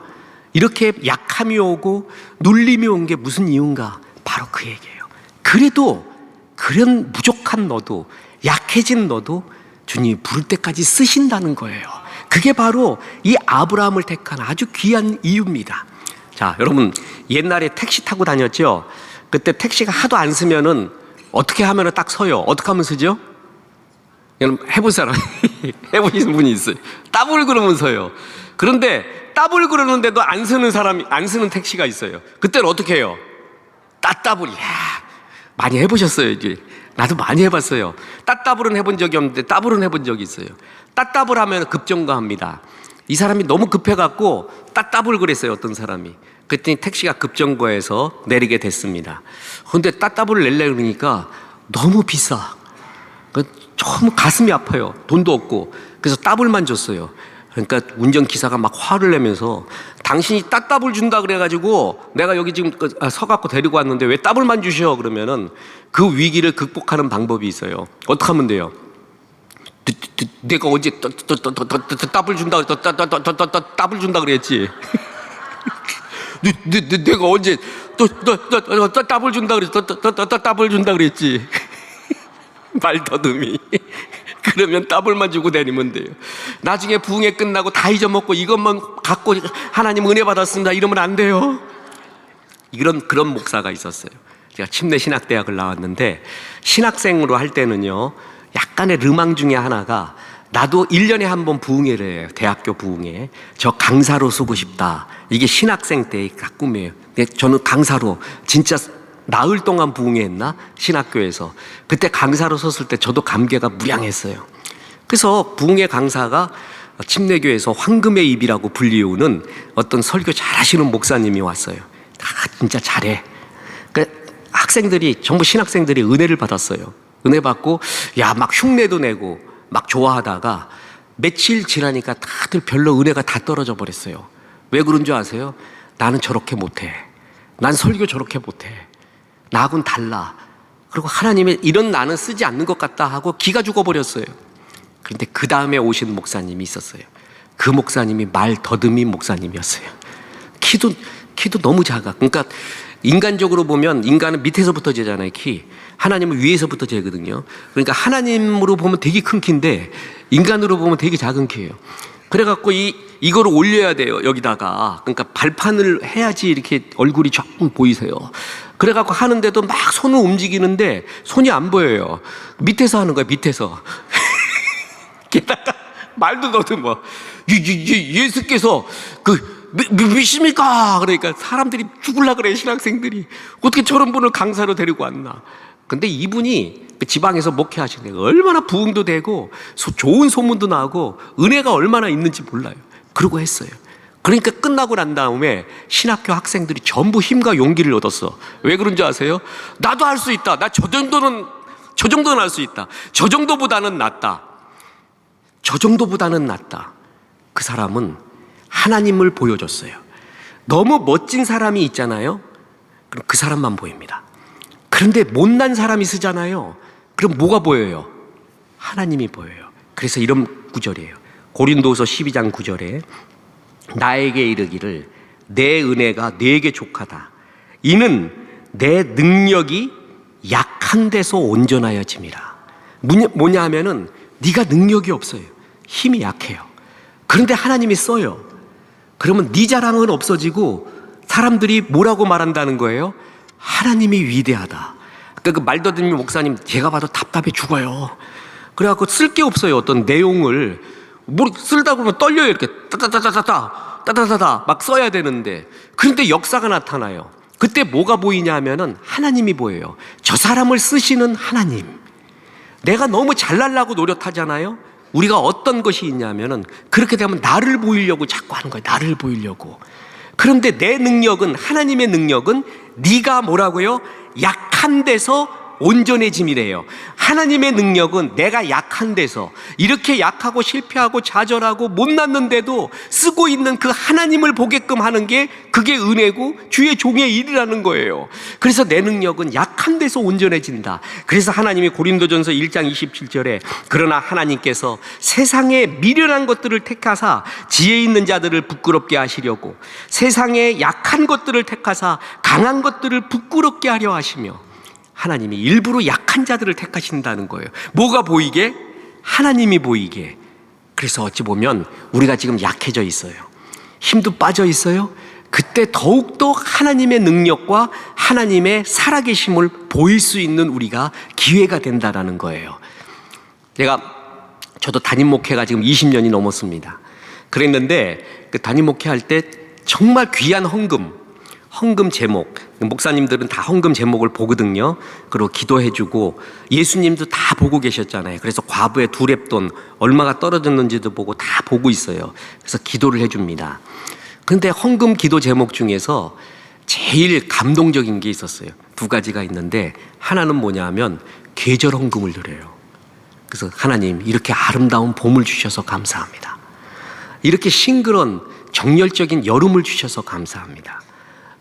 이렇게 약함이 오고 눌림이 온 게 무슨 이유인가? 바로 그 얘기예요. 그래도 그런 부족한 너도, 약해진 너도 주님이 부를 때까지 쓰신다는 거예요. 그게 바로 이 아브라함을 택한 아주 귀한 이유입니다. 자, 여러분 옛날에 택시 타고 다녔죠? 그때 택시가 하도 안 쓰면은 어떻게 하면은 딱 서요? 어떻게 하면 쓰죠? 여러분 해본 사람 해보신 분이 있어요. 따블 그러면 서요. 그런데 따블 그러는데도 안 쓰는 택시가 있어요. 그때는 어떻게 해요? 따따블. 많이 해보셨어요. 이제 나도 많이 해봤어요. 따따블은 해본 적이 없는데 따블은 해본 적이 있어요. 따따블 하면 급정거합니다. 이 사람이 너무 급해갖고 따따블 그랬어요. 어떤 사람이. 그랬더니 택시가 급정거해서 내리게 됐습니다. 그런데 따따블을 내려고 그러니까 너무 비싸. 처음 가슴이 아파요. 돈도 없고. 그래서 따블만 줬어요. 그러니까 운전기사가 막 화를 내면서 당신이 따블 준다 그래가지고 내가 여기 지금 서갖고 데리고 왔는데 왜 따블만 주셔? 그러면은 그 위기를 극복하는 방법이 있어요. 어떻게 하면 돼요? 내가 언제 따블 준다 따블 준다 그랬지. 내가 언제 따블 준다 그랬지. 따블 준다 그랬지. 말 더듬이. 그러면 따블만 주고 다니면 돼요. 나중에 부흥회 끝나고 다 잊어먹고 이것만 갖고 하나님 은혜 받았습니다 이러면 안 돼요. 그런 목사가 있었어요. 제가 침례신학대학을 나왔는데 신학생으로 할 때는요, 약간의 르망 중에 하나가 나도 1년에 한 번 부흥회를 해요. 대학교 부흥회. 저 강사로 서고 싶다. 이게 신학생 때의 꿈이에요. 저는 강사로 진짜 나흘 동안 부흥회 했나? 신학교에서. 그때 강사로 섰을 때 저도 감개가 무량했어요. 그래서 부흥회 강사가 침례교에서 황금의 입이라고 불리우는 어떤 설교 잘하시는 목사님이 왔어요. 진짜 잘해. 그러니까 학생들이, 전부 신학생들이 은혜를 받았어요. 은혜 받고 막 흉내도 내고 막 좋아하다가 며칠 지나니까 다들 별로 은혜가 다 떨어져 버렸어요. 왜 그런 줄 아세요? 나는 저렇게 못해. 난 설교 저렇게 못해. 나하고는 달라. 그리고 하나님의 이런 나는 쓰지 않는 것 같다 하고 기가 죽어버렸어요. 그런데 그 다음에 오신 목사님이 있었어요. 그 목사님이 말 더듬이 목사님이었어요. 키도 너무 작아. 그러니까 인간적으로 보면 인간은 밑에서부터 재잖아요, 키. 하나님은 위에서부터 재거든요. 그러니까 하나님으로 보면 되게 큰 키인데 인간으로 보면 되게 작은 키예요. 그래갖고 이거를 올려야 돼요, 여기다가. 그러니까 발판을 해야지 이렇게 얼굴이 조금 보이세요. 그래갖고 하는데도 막 손을 움직이는데 손이 안 보여요. 밑에서 하는 거야, 밑에서. 게다가 말도 더듬어. 예수께서 믿습니까? 그러니까 사람들이 죽을라 그래, 신학생들이. 어떻게 저런 분을 강사로 데리고 왔나. 근데 이분이 지방에서 목회하시는 게 얼마나 부흥도 되고 좋은 소문도 나고 은혜가 얼마나 있는지 몰라요. 그러고 했어요. 그러니까 끝나고 난 다음에 신학교 학생들이 전부 힘과 용기를 얻었어. 왜 그런 줄 아세요? 나도 할 수 있다. 나 저 정도는 할 수 있다. 저 정도보다는 낫다. 저 정도보다는 낫다. 그 사람은 하나님을 보여줬어요. 너무 멋진 사람이 있잖아요. 그럼 그 사람만 보입니다. 그런데 못난 사람이 쓰잖아요. 그럼 뭐가 보여요? 하나님이 보여요. 그래서 이런 구절이에요. 고린도서 12장 9절에 나에게 이르기를 내 은혜가 네게 족하다. 이는 내 능력이 약한 데서 온전하여짐이라. 뭐냐 하면은 네가 능력이 없어요. 힘이 약해요. 그런데 하나님이 써요. 그러면 네 자랑은 없어지고 사람들이 뭐라고 말한다는 거예요? 하나님이 위대하다. 그러니까 그 말더듬이 목사님 제가 봐도 답답해 죽어요. 그래갖고 쓸 게 없어요. 어떤 내용을 쓸다 보면 떨려요. 이렇게 따다다다다 막 써야 되는데, 그런데 역사가 나타나요. 그때 뭐가 보이냐 하면은 하나님이 보여요. 저 사람을 쓰시는 하나님. 내가 너무 잘나려고 노력하잖아요. 우리가 어떤 것이 있냐면은 그렇게 되면 나를 보이려고 자꾸 하는 거예요. 나를 보이려고. 그런데 내 능력은, 하나님의 능력은 네가 뭐라고요? 약한 데서 온전해짐이래요. 하나님의 능력은 내가 약한 데서, 이렇게 약하고 실패하고 좌절하고 못났는데도 쓰고 있는 그 하나님을 보게끔 하는 게 그게 은혜고 주의 종의 일이라는 거예요. 그래서 내 능력은 약한 데서 온전해진다. 그래서 하나님이 고린도전서 1장 27절에 그러나 하나님께서 세상에 미련한 것들을 택하사 지혜 있는 자들을 부끄럽게 하시려고 세상에 약한 것들을 택하사 강한 것들을 부끄럽게 하려 하시며, 하나님이 일부러 약한 자들을 택하신다는 거예요. 뭐가 보이게? 하나님이 보이게. 그래서 어찌 보면 우리가 지금 약해져 있어요. 힘도 빠져 있어요. 그때 더욱더 하나님의 능력과 하나님의 살아계심을 보일 수 있는 우리가 기회가 된다는 거예요. 저도 담임 목회가 지금 20년이 넘었습니다. 그랬는데 그 담임 목회할 때 정말 귀한 헌금 제목, 목사님들은 다 헌금 제목을 보거든요. 그리고 기도해주고 예수님도 다 보고 계셨잖아요. 그래서 과부의 두렙돈 얼마가 떨어졌는지도 보고 다 보고 있어요. 그래서 기도를 해줍니다. 그런데 헌금 기도 제목 중에서 제일 감동적인 게 있었어요. 두 가지가 있는데, 하나는 뭐냐 하면 계절 헌금을 드려요. 그래서 하나님, 이렇게 아름다운 봄을 주셔서 감사합니다. 이렇게 싱그런 정열적인 여름을 주셔서 감사합니다.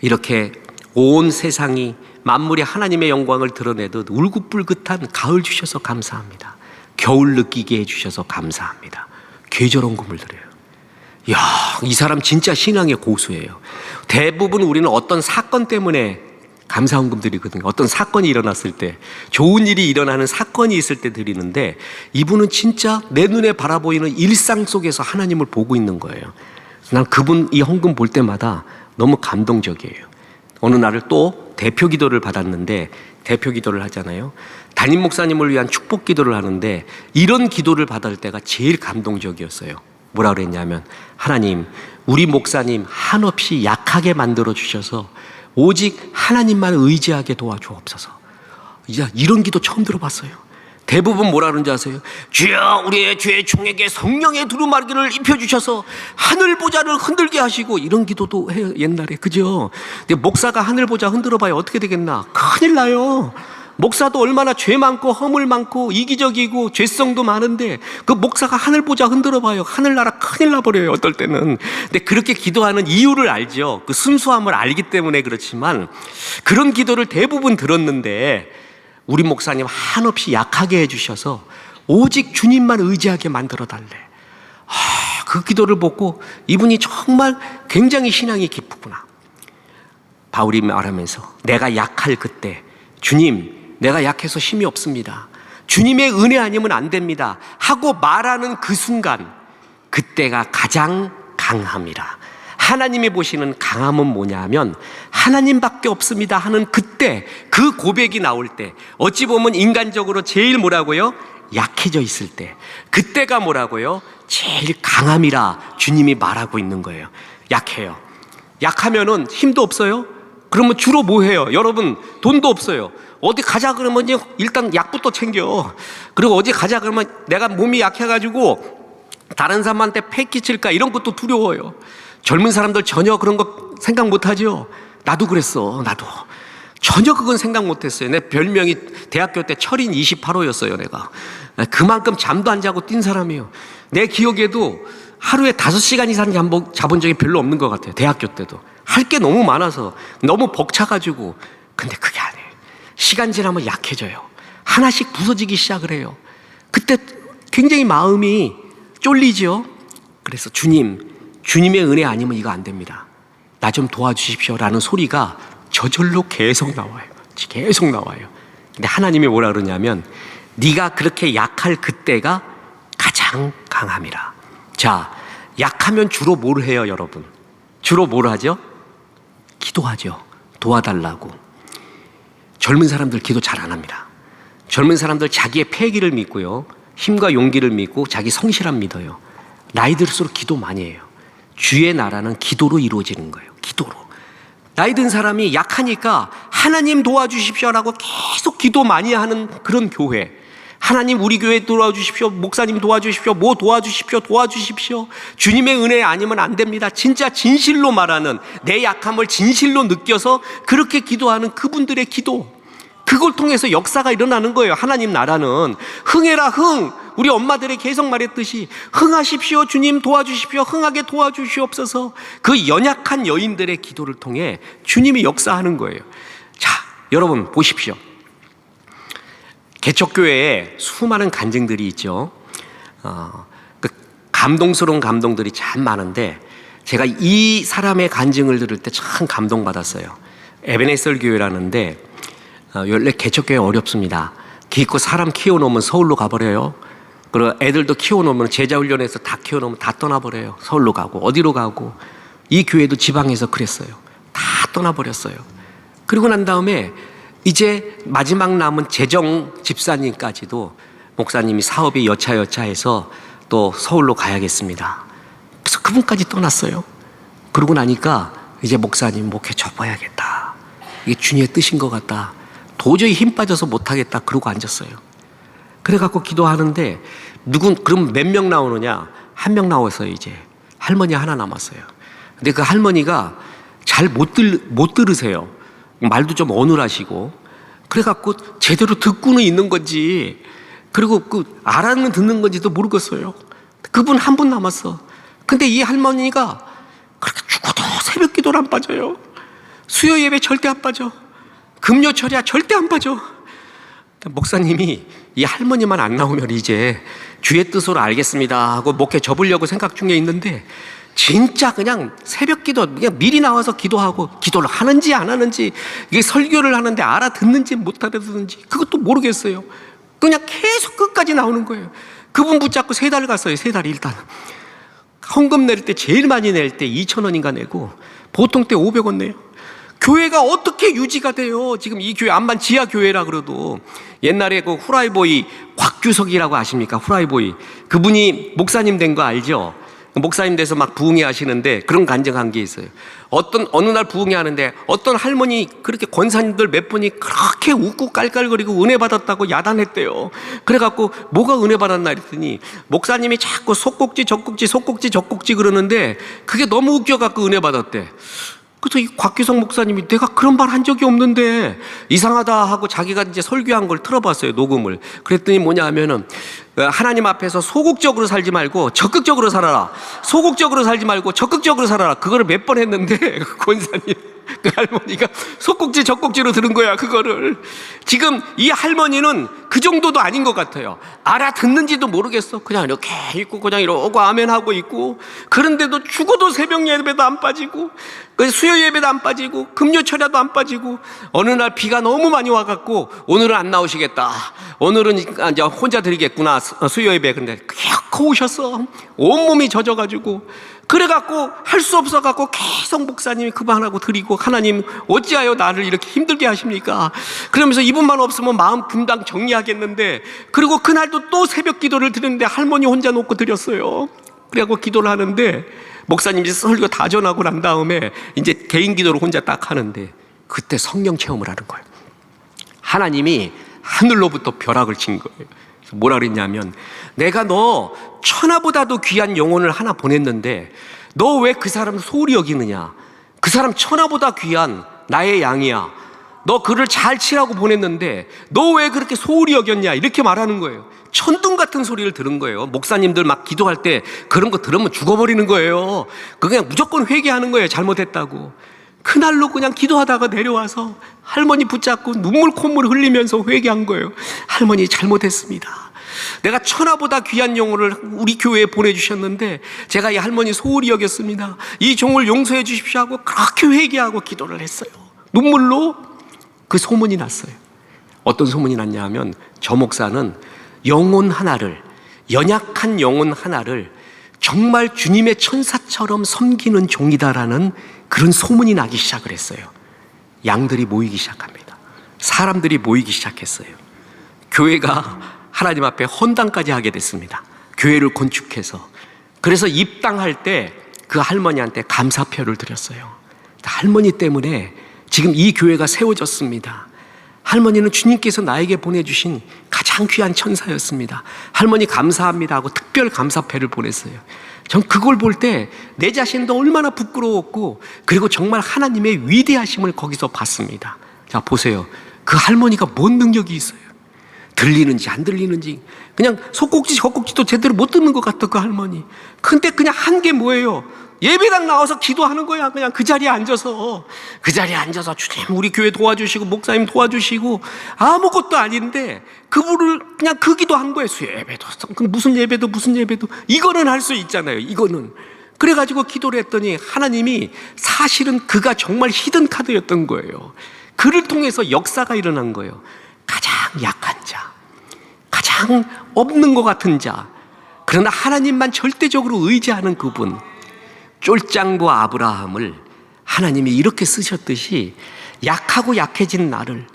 이렇게 온 세상이 만물이 하나님의 영광을 드러내듯 울긋불긋한 가을 주셔서 감사합니다. 겨울 느끼게 해주셔서 감사합니다. 계절원금을 드려요. 이야, 이 사람 진짜 신앙의 고수예요. 대부분 우리는 어떤 사건 때문에 감사원금 드리거든요. 어떤 사건이 일어났을 때, 좋은 일이 일어나는 사건이 있을 때 드리는데, 이분은 진짜 내 눈에 바라보이는 일상 속에서 하나님을 보고 있는 거예요. 난 그분 이 헌금 볼 때마다 너무 감동적이에요. 어느 날을 또 대표 기도를 받았는데, 대표 기도를 하잖아요. 담임 목사님을 위한 축복 기도를 하는데, 이런 기도를 받을 때가 제일 감동적이었어요. 뭐라 그랬냐면, 하나님, 우리 목사님 한없이 약하게 만들어 주셔서 오직 하나님만 의지하게 도와주옵소서. 이런 기도 처음 들어봤어요. 대부분 뭐라 그러는지 아세요? 주여, 우리의 죄 종에게 성령의 두루마리를 입혀주셔서 하늘 보좌를 흔들게 하시고, 이런 기도도 해요, 옛날에. 그죠? 근데 목사가 하늘 보좌 흔들어 봐야 어떻게 되겠나? 큰일 나요. 목사도 얼마나 죄 많고 허물 많고 이기적이고 죄성도 많은데, 그 목사가 하늘 보좌 흔들어 봐요. 하늘나라 큰일 나버려요, 어떨 때는. 근데 그렇게 기도하는 이유를 알죠. 그 순수함을 알기 때문에 그렇지만, 그런 기도를 대부분 들었는데, 우리 목사님 한없이 약하게 해주셔서 오직 주님만 의지하게 만들어 달래. 그 기도를 보고 이분이 정말 굉장히 신앙이 깊구나. 바울이 말하면서, 내가 약할 그때, 주님, 내가 약해서 힘이 없습니다, 주님의 은혜 아니면 안 됩니다 하고 말하는 그 순간, 그때가 가장 강함이라. 하나님이 보시는 강함은 뭐냐 하면, 하나님밖에 없습니다 하는 그때, 그 고백이 나올 때, 어찌 보면 인간적으로 제일 뭐라고요? 약해져 있을 때, 그때가 뭐라고요? 제일 강함이라 주님이 말하고 있는 거예요. 약해요. 약하면은 힘도 없어요? 그러면 주로 뭐 해요? 여러분, 돈도 없어요. 어디 가자 그러면 일단 약부터 챙겨. 그리고 어디 가자 그러면 내가 몸이 약해가지고 다른 사람한테 패 끼칠까, 이런 것도 두려워요. 젊은 사람들 전혀 그런 거 생각 못하죠? 나도 그랬어. 나도 전혀 그건 생각 못했어요. 내 별명이 대학교 때 철인 28호였어요. 내가 그만큼 잠도 안 자고 뛴 사람이에요. 내 기억에도 하루에 5시간 이상 자본 적이 별로 없는 것 같아요. 대학교 때도 할 게 너무 많아서, 너무 벅차가지고. 근데 그게 아니에요. 시간 지나면 약해져요. 하나씩 부서지기 시작을 해요. 그때 굉장히 마음이 쫄리죠. 그래서 주님의 은혜 아니면 이거 안 됩니다, 나 좀 도와주십시오 라는 소리가 저절로 계속 나와요. 계속 나와요. 근데 하나님이 뭐라 그러냐면, 네가 그렇게 약할 그때가 가장 강함이라. 자, 약하면 주로 뭘 해요, 여러분? 주로 뭘 하죠? 기도하죠. 도와달라고. 젊은 사람들 기도 잘 안 합니다. 젊은 사람들 자기의 패기를 믿고요, 힘과 용기를 믿고 자기 성실함 믿어요. 나이 들수록 기도 많이 해요. 주의 나라는 기도로 이루어지는 거예요. 기도로. 나이 든 사람이 약하니까 하나님 도와주십시오라고 계속 기도 많이 하는 그런 교회. 하나님, 우리 교회 도와주십시오, 목사님 도와주십시오, 뭐 도와주십시오. 주님의 은혜 아니면 안 됩니다. 진짜 진실로 말하는, 내 약함을 진실로 느껴서 그렇게 기도하는 그분들의 기도, 그걸 통해서 역사가 일어나는 거예요. 하나님 나라는 흥해라 흥. 우리 엄마들이 계속 말했듯이 흥하십시오, 주님 도와주십시오, 흥하게 도와주시옵소서. 그 연약한 여인들의 기도를 통해 주님이 역사하는 거예요. 자, 여러분 보십시오. 개척교회에 수많은 간증들이 있죠. 그 감동스러운 감동들이 참 많은데, 제가 이 사람의 간증을 들을 때 참 감동받았어요. 에베네셀 교회라는데, 원래 개척교회 어렵습니다. 기껏 사람 키워놓으면 서울로 가버려요. 그리고 애들도 키워놓으면, 제자훈련해서 다 키워놓으면 다 떠나버려요. 서울로 가고 어디로 가고. 이 교회도 지방에서 그랬어요. 다 떠나버렸어요. 그리고 난 다음에 이제 마지막 남은 재정 집사님까지도 목사님이 사업이 여차여차해서 또 서울로 가야겠습니다. 그래서 그분까지 떠났어요. 그러고 나니까 이제 목사님 목회 접어야겠다, 이게 주님의 뜻인 것 같다, 도저히 힘 빠져서 못하겠다, 그러고 앉았어요. 그래갖고 기도하는데, 그럼 몇 명 나오느냐? 1명 나와서 이제 할머니 하나 남았어요. 근데 그 할머니가 잘 못 들으세요. 말도 좀 어눌하시고. 그래갖고 제대로 듣고는 있는 건지 그리고 그 알아는 듣는 건지도 모르겠어요. 그분 한 분 남았어. 근데 이 할머니가 그렇게 죽어도 새벽 기도를 안 빠져요. 수요 예배 절대 안 빠져. 금요 철야 절대 안 빠져. 목사님이 이 할머니만 안 나오면 이제 주의 뜻으로 알겠습니다 하고 목회 접으려고 생각 중에 있는데, 진짜 그냥 새벽 기도 그냥 미리 나와서 기도하고, 기도를 하는지 안 하는지, 이게 설교를 하는데 알아듣는지 못 알아듣는지 그것도 모르겠어요. 그냥 계속 끝까지 나오는 거예요. 그분 붙잡고 3달 갔어요. 3달 일단. 헌금 낼 때 제일 많이 낼 때 2,000원인가 내고, 보통 때 500원 내요. 교회가 어떻게 유지가 돼요? 지금 이 교회 암만 지하 교회라 그래도, 옛날에 그 후라이보이 곽규석이라고 아십니까? 후라이보이. 그분이 목사님 된 거 알죠? 목사님 돼서 막 부흥회 하시는데 그런 간증한 게 있어요. 어느 날 부흥회 하는데 어떤 할머니, 그렇게 권사님들 몇 분이 그렇게 웃고 깔깔거리고 은혜 받았다고 야단했대요. 그래갖고 뭐가 은혜 받았나 했더니 목사님이 자꾸 속꼭지 젖꼭지 그러는데 그게 너무 웃겨갖고 은혜 받았대. 그래서 이 곽규석 목사님이 내가 그런 말 한 적이 없는데 이상하다 하고 자기가 이제 설교한 걸 틀어봤어요, 녹음을. 그랬더니 뭐냐 하면은, 하나님 앞에서 소극적으로 살지 말고 적극적으로 살아라. 소극적으로 살지 말고 적극적으로 살아라. 그거를 몇 번 했는데 그 권사님, 그 할머니가 속꼭지 적꼭지로 들은 거야, 그거를. 지금 이 할머니는 그 정도도 아닌 것 같아요. 알아듣는지도 모르겠어. 그냥 이렇게 있고 그냥 이러고 아멘하고 있고, 그런데도 죽어도 새벽 예배도 안 빠지고, 수요 예배도 안 빠지고, 금요 철야도 안 빠지고, 어느 날 비가 너무 많이 와갖고 오늘은 안 나오시겠다, 오늘은 이제 혼자 드리겠구나 수요 예배. 근데 계속 오셨어. 온몸이 젖어가지고. 그래갖고 할 수 없어갖고 계속 목사님이 그만하고 드리고, 하나님 어찌하여 나를 이렇게 힘들게 하십니까? 그러면서 이분만 없으면 마음 분당 정리하겠는데, 그리고 그날도 또 새벽 기도를 드렸는데 할머니 혼자 놓고 드렸어요. 그래갖고 기도를 하는데 목사님이 설교 다 전하고 난 다음에 이제 개인 기도를 혼자 딱 하는데, 그때 성령 체험을 하는 거예요. 하나님이 하늘로부터 벼락을 친 거예요. 그래서 뭐라 그랬냐면, 내가 너 천하보다도 귀한 영혼을 하나 보냈는데 너 왜 그 사람을 소홀히 여기느냐? 그 사람 천하보다 귀한 나의 양이야. 너 그를 잘 치라고 보냈는데 너 왜 그렇게 소홀히 여겼냐? 이렇게 말하는 거예요. 천둥 같은 소리를 들은 거예요. 목사님들 막 기도할 때 그런 거 들으면 죽어버리는 거예요. 그냥 무조건 회개하는 거예요, 잘못했다고. 그날로 그냥 기도하다가 내려와서 할머니 붙잡고 눈물 콧물 흘리면서 회개한 거예요. 할머니 잘못했습니다. 내가 천하보다 귀한 영혼을 우리 교회에 보내주셨는데 제가 이 할머니 소홀히 여겼습니다. 이 종을 용서해 주십시오 하고 그렇게 회개하고 기도를 했어요. 눈물로 그 소문이 났어요. 어떤 소문이 났냐 하면, 저 목사는 영혼 하나를, 연약한 영혼 하나를 정말 주님의 천사처럼 섬기는 종이다라는 그런 소문이 나기 시작을 했어요. 양들이 모이기 시작합니다. 사람들이 모이기 시작했어요. 교회가 하나님 앞에 헌당까지 하게 됐습니다. 교회를 건축해서. 그래서 입당할 때 그 할머니한테 감사표를 드렸어요. 할머니 때문에 지금 이 교회가 세워졌습니다. 할머니는 주님께서 나에게 보내주신 가장 귀한 천사였습니다. 할머니 감사합니다 하고 특별 감사패를 보냈어요. 전 그걸 볼 때 내 자신도 얼마나 부끄러웠고, 그리고 정말 하나님의 위대하심을 거기서 봤습니다. 자, 보세요. 그 할머니가 뭔 능력이 있어요? 들리는지 안 들리는지 그냥 속꼭지 젖꼭지도 제대로 못 듣는 것 같아, 그 할머니. 근데 그냥 한 게 뭐예요? 예배당 나와서 기도하는 거야. 그냥 그 자리에 앉아서 주님 우리 교회 도와주시고 목사님 도와주시고, 아무것도 아닌데 그분을 그냥 그 기도한 거예요. 수요 예배도 무슨 예배도 이거는 할 수 있잖아요, 이거는. 그래가지고 기도를 했더니 하나님이 사실은 그가 정말 히든 카드였던 거예요. 그를 통해서 역사가 일어난 거예요. 가장 약한 자, 가장 없는 것 같은 자, 그러나 하나님만 절대적으로 의지하는 그분, 쫄짱부 아브라함을 하나님이 이렇게 쓰셨듯이 약하고 약해진 나를,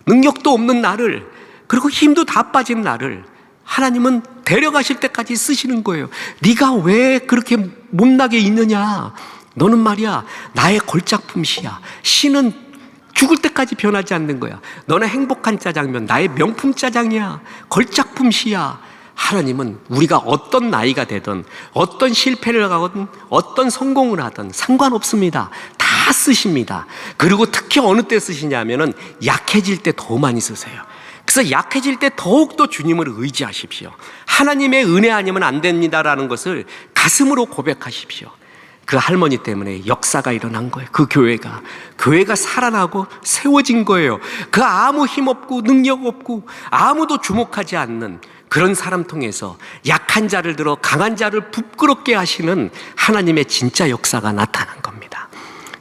능력도 없는 나를, 그리고 힘도 다 빠진 나를 하나님은 데려가실 때까지 쓰시는 거예요. 네가 왜 그렇게 못나게 있느냐? 너는 말이야 나의 걸작품시야. 신은 죽을 때까지 변하지 않는 거야. 너는 행복한 짜장면, 나의 명품 짜장이야. 걸작품시야. 하나님은 우리가 어떤 나이가 되든, 어떤 실패를 하든, 어떤 성공을 하든 상관없습니다. 다 쓰십니다. 그리고 특히 어느 때 쓰시냐면은 약해질 때 더 많이 쓰세요. 그래서 약해질 때 더욱더 주님을 의지하십시오. 하나님의 은혜 아니면 안 됩니다라는 것을 가슴으로 고백하십시오. 그 할머니 때문에 역사가 일어난 거예요. 그 교회가 살아나고 세워진 거예요. 그 아무 힘 없고 능력 없고 아무도 주목하지 않는 그런 사람 통해서 약한 자를 들어 강한 자를 부끄럽게 하시는 하나님의 진짜 역사가 나타난 겁니다.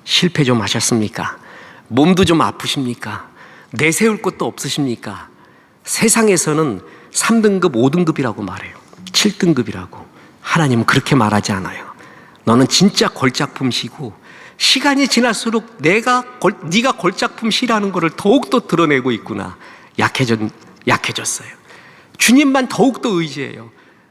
실패 좀 하셨습니까? 몸도 좀 아프십니까? 내세울 것도 없으십니까? 세상에서는 3등급, 5등급이라고 말해요. 7등급이라고. 하나님은 그렇게 말하지 않아요. 너는 진짜 걸작품시고 시간이 지날수록 네가 걸작품시라는 것을 더욱더 드러내고 있구나. 약해졌어요. 주님만 더욱더 의지해요.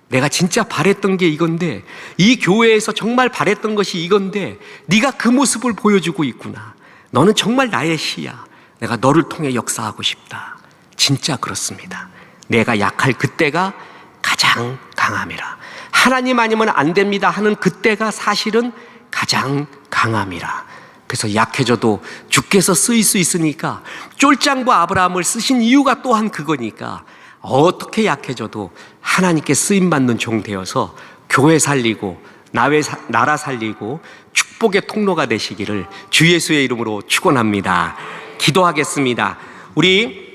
내가 진짜 바랬던 게 이건데, 이 교회에서 정말 바랬던 것이 이건데 네가 그 모습을 보여주고 있구나. 너는 정말 나의 시야. 내가 너를 통해 역사하고 싶다. 진짜 그렇습니다. 내가 약할 그때가 가장 강함이라. 하나님 아니면 안 됩니다 하는 그때가 사실은 가장 강함이라. 그래서 약해져도 주께서 쓰일 수 있으니까, 쫄장부 아브라함을 쓰신 이유가 또한 그거니까, 어떻게 약해져도 하나님께 쓰임받는 종 되어서 교회 살리고 나라 살리고 축복의 통로가 되시기를 주 예수의 이름으로 축원합니다. 기도하겠습니다. 우리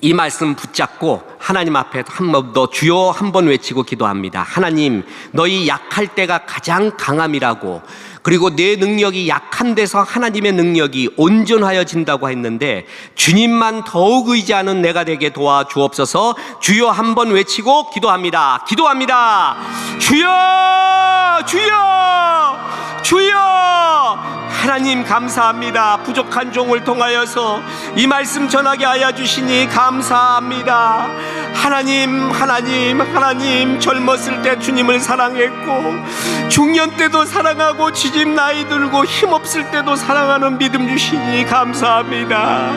이 말씀 붙잡고 하나님 앞에 한 번 더 주여 한번 외치고 기도합니다. 하나님, 너희 약할 때가 가장 강함이라고, 그리고 내 능력이 약한 데서 하나님의 능력이 온전하여진다고 했는데 주님만 더욱 의지하는 내가 되게 도와주옵소서. 주여 한번 외치고 기도합니다. 주여, 주여, 주여. 하나님 감사합니다. 부족한 종을 통하여서 이 말씀 전하게 하여 주시니 감사합니다. 하나님, 젊었을 때 주님을 사랑했고 중년 때도 사랑하고 지집 나이 들고 힘없을 때도 사랑하는 믿음 주시니 감사합니다.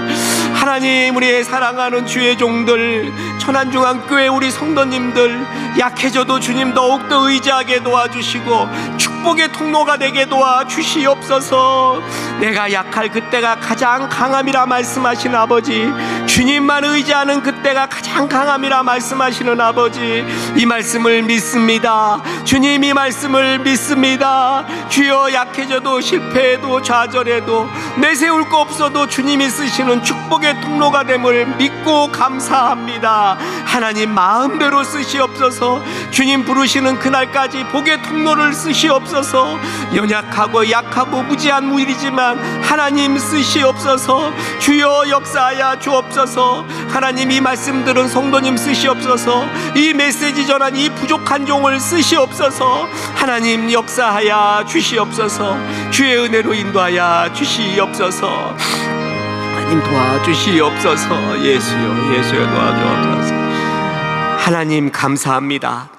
하나님, 우리의 사랑하는 주의 종들, 천안중앙교회 우리 성도님들 약해져도 주님 더욱더 의지하게 도와주시고 축복의 통로가 되게 도와주시옵소서. 내가 약할 그때가 가장 강함이라 말씀하신 아버지, 주님만 의지하는 그때가 가장 강함이라 말씀하시는 아버지, 이 말씀을 믿습니다. 주님, 이 말씀을 믿습니다. 주여, 약해져도 실패해도 좌절해도 내세울 거 없어도 주님이 쓰시는 축복의 통로가 됨을 믿고 감사합니다. 하나님, 마음대로 쓰시옵소서. 주님 부르시는 그날까지 복의 통로를 쓰시옵소서. 연약하고 약하고 무지한 무일이지만 하나님 쓰시옵소서. 주여 역사하여 주옵소서. 하나님, 이 말씀들은 성도님 쓰시옵소서. 이 메시지 전한 이 부족한 종을 쓰시옵소서. 하나님 역사하여 주시옵소서. 주의 은혜로 인도하여 주시옵소서. 하나님 도와주시옵소서. 예수여 도와주옵소서. 하나님 감사합니다.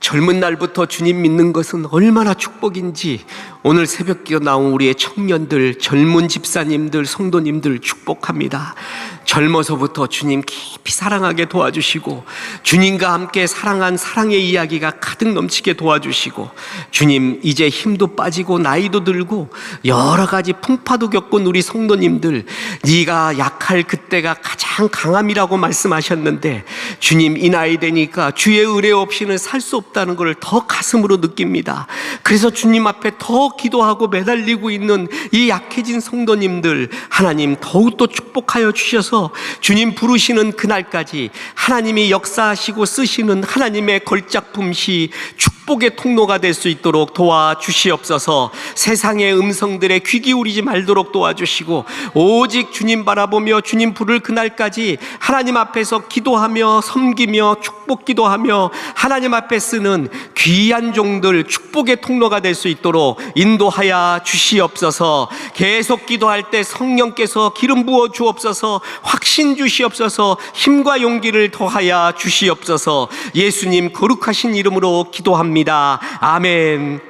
젊은 날부터 주님 믿는 것은 얼마나 축복인지 오늘 새벽기도 나온 우리의 청년들, 젊은 집사님들, 성도님들 축복합니다. 젊어서부터 주님 깊이 사랑하게 도와주시고 주님과 함께 사랑한 사랑의 이야기가 가득 넘치게 도와주시고, 주님 이제 힘도 빠지고 나이도 들고 여러 가지 풍파도 겪은 우리 성도님들, 네가 약할 그때가 가장 강함이라고 말씀하셨는데 주님, 이 나이 되니까 주의 은혜 없이는 살 수 없다는 것을 더 가슴으로 느낍니다. 그래서 주님 앞에 더 기도하고 매달리고 있는 이 약해진 성도님들, 하나님 더욱더 축복하여 주셔서 주님 부르시는 그날까지 하나님이 역사하시고 쓰시는 하나님의 걸작품시 축복의 통로가 될 수 있도록 도와주시옵소서. 세상의 음성들에 귀 기울이지 말도록 도와주시고 오직 주님 바라보며 주님 부를 그날까지 하나님 앞에서 기도하며 섬기며 축복 기도하며 하나님 앞에 쓰는 귀한 종들, 축복의 통로가 될 수 있도록 인도하여 주시옵소서. 계속 기도할 때 성령께서 기름 부어 주옵소서. 확신 주시옵소서. 힘과 용기를 더하여 주시옵소서. 예수님 거룩하신 이름으로 기도합니다. 아멘.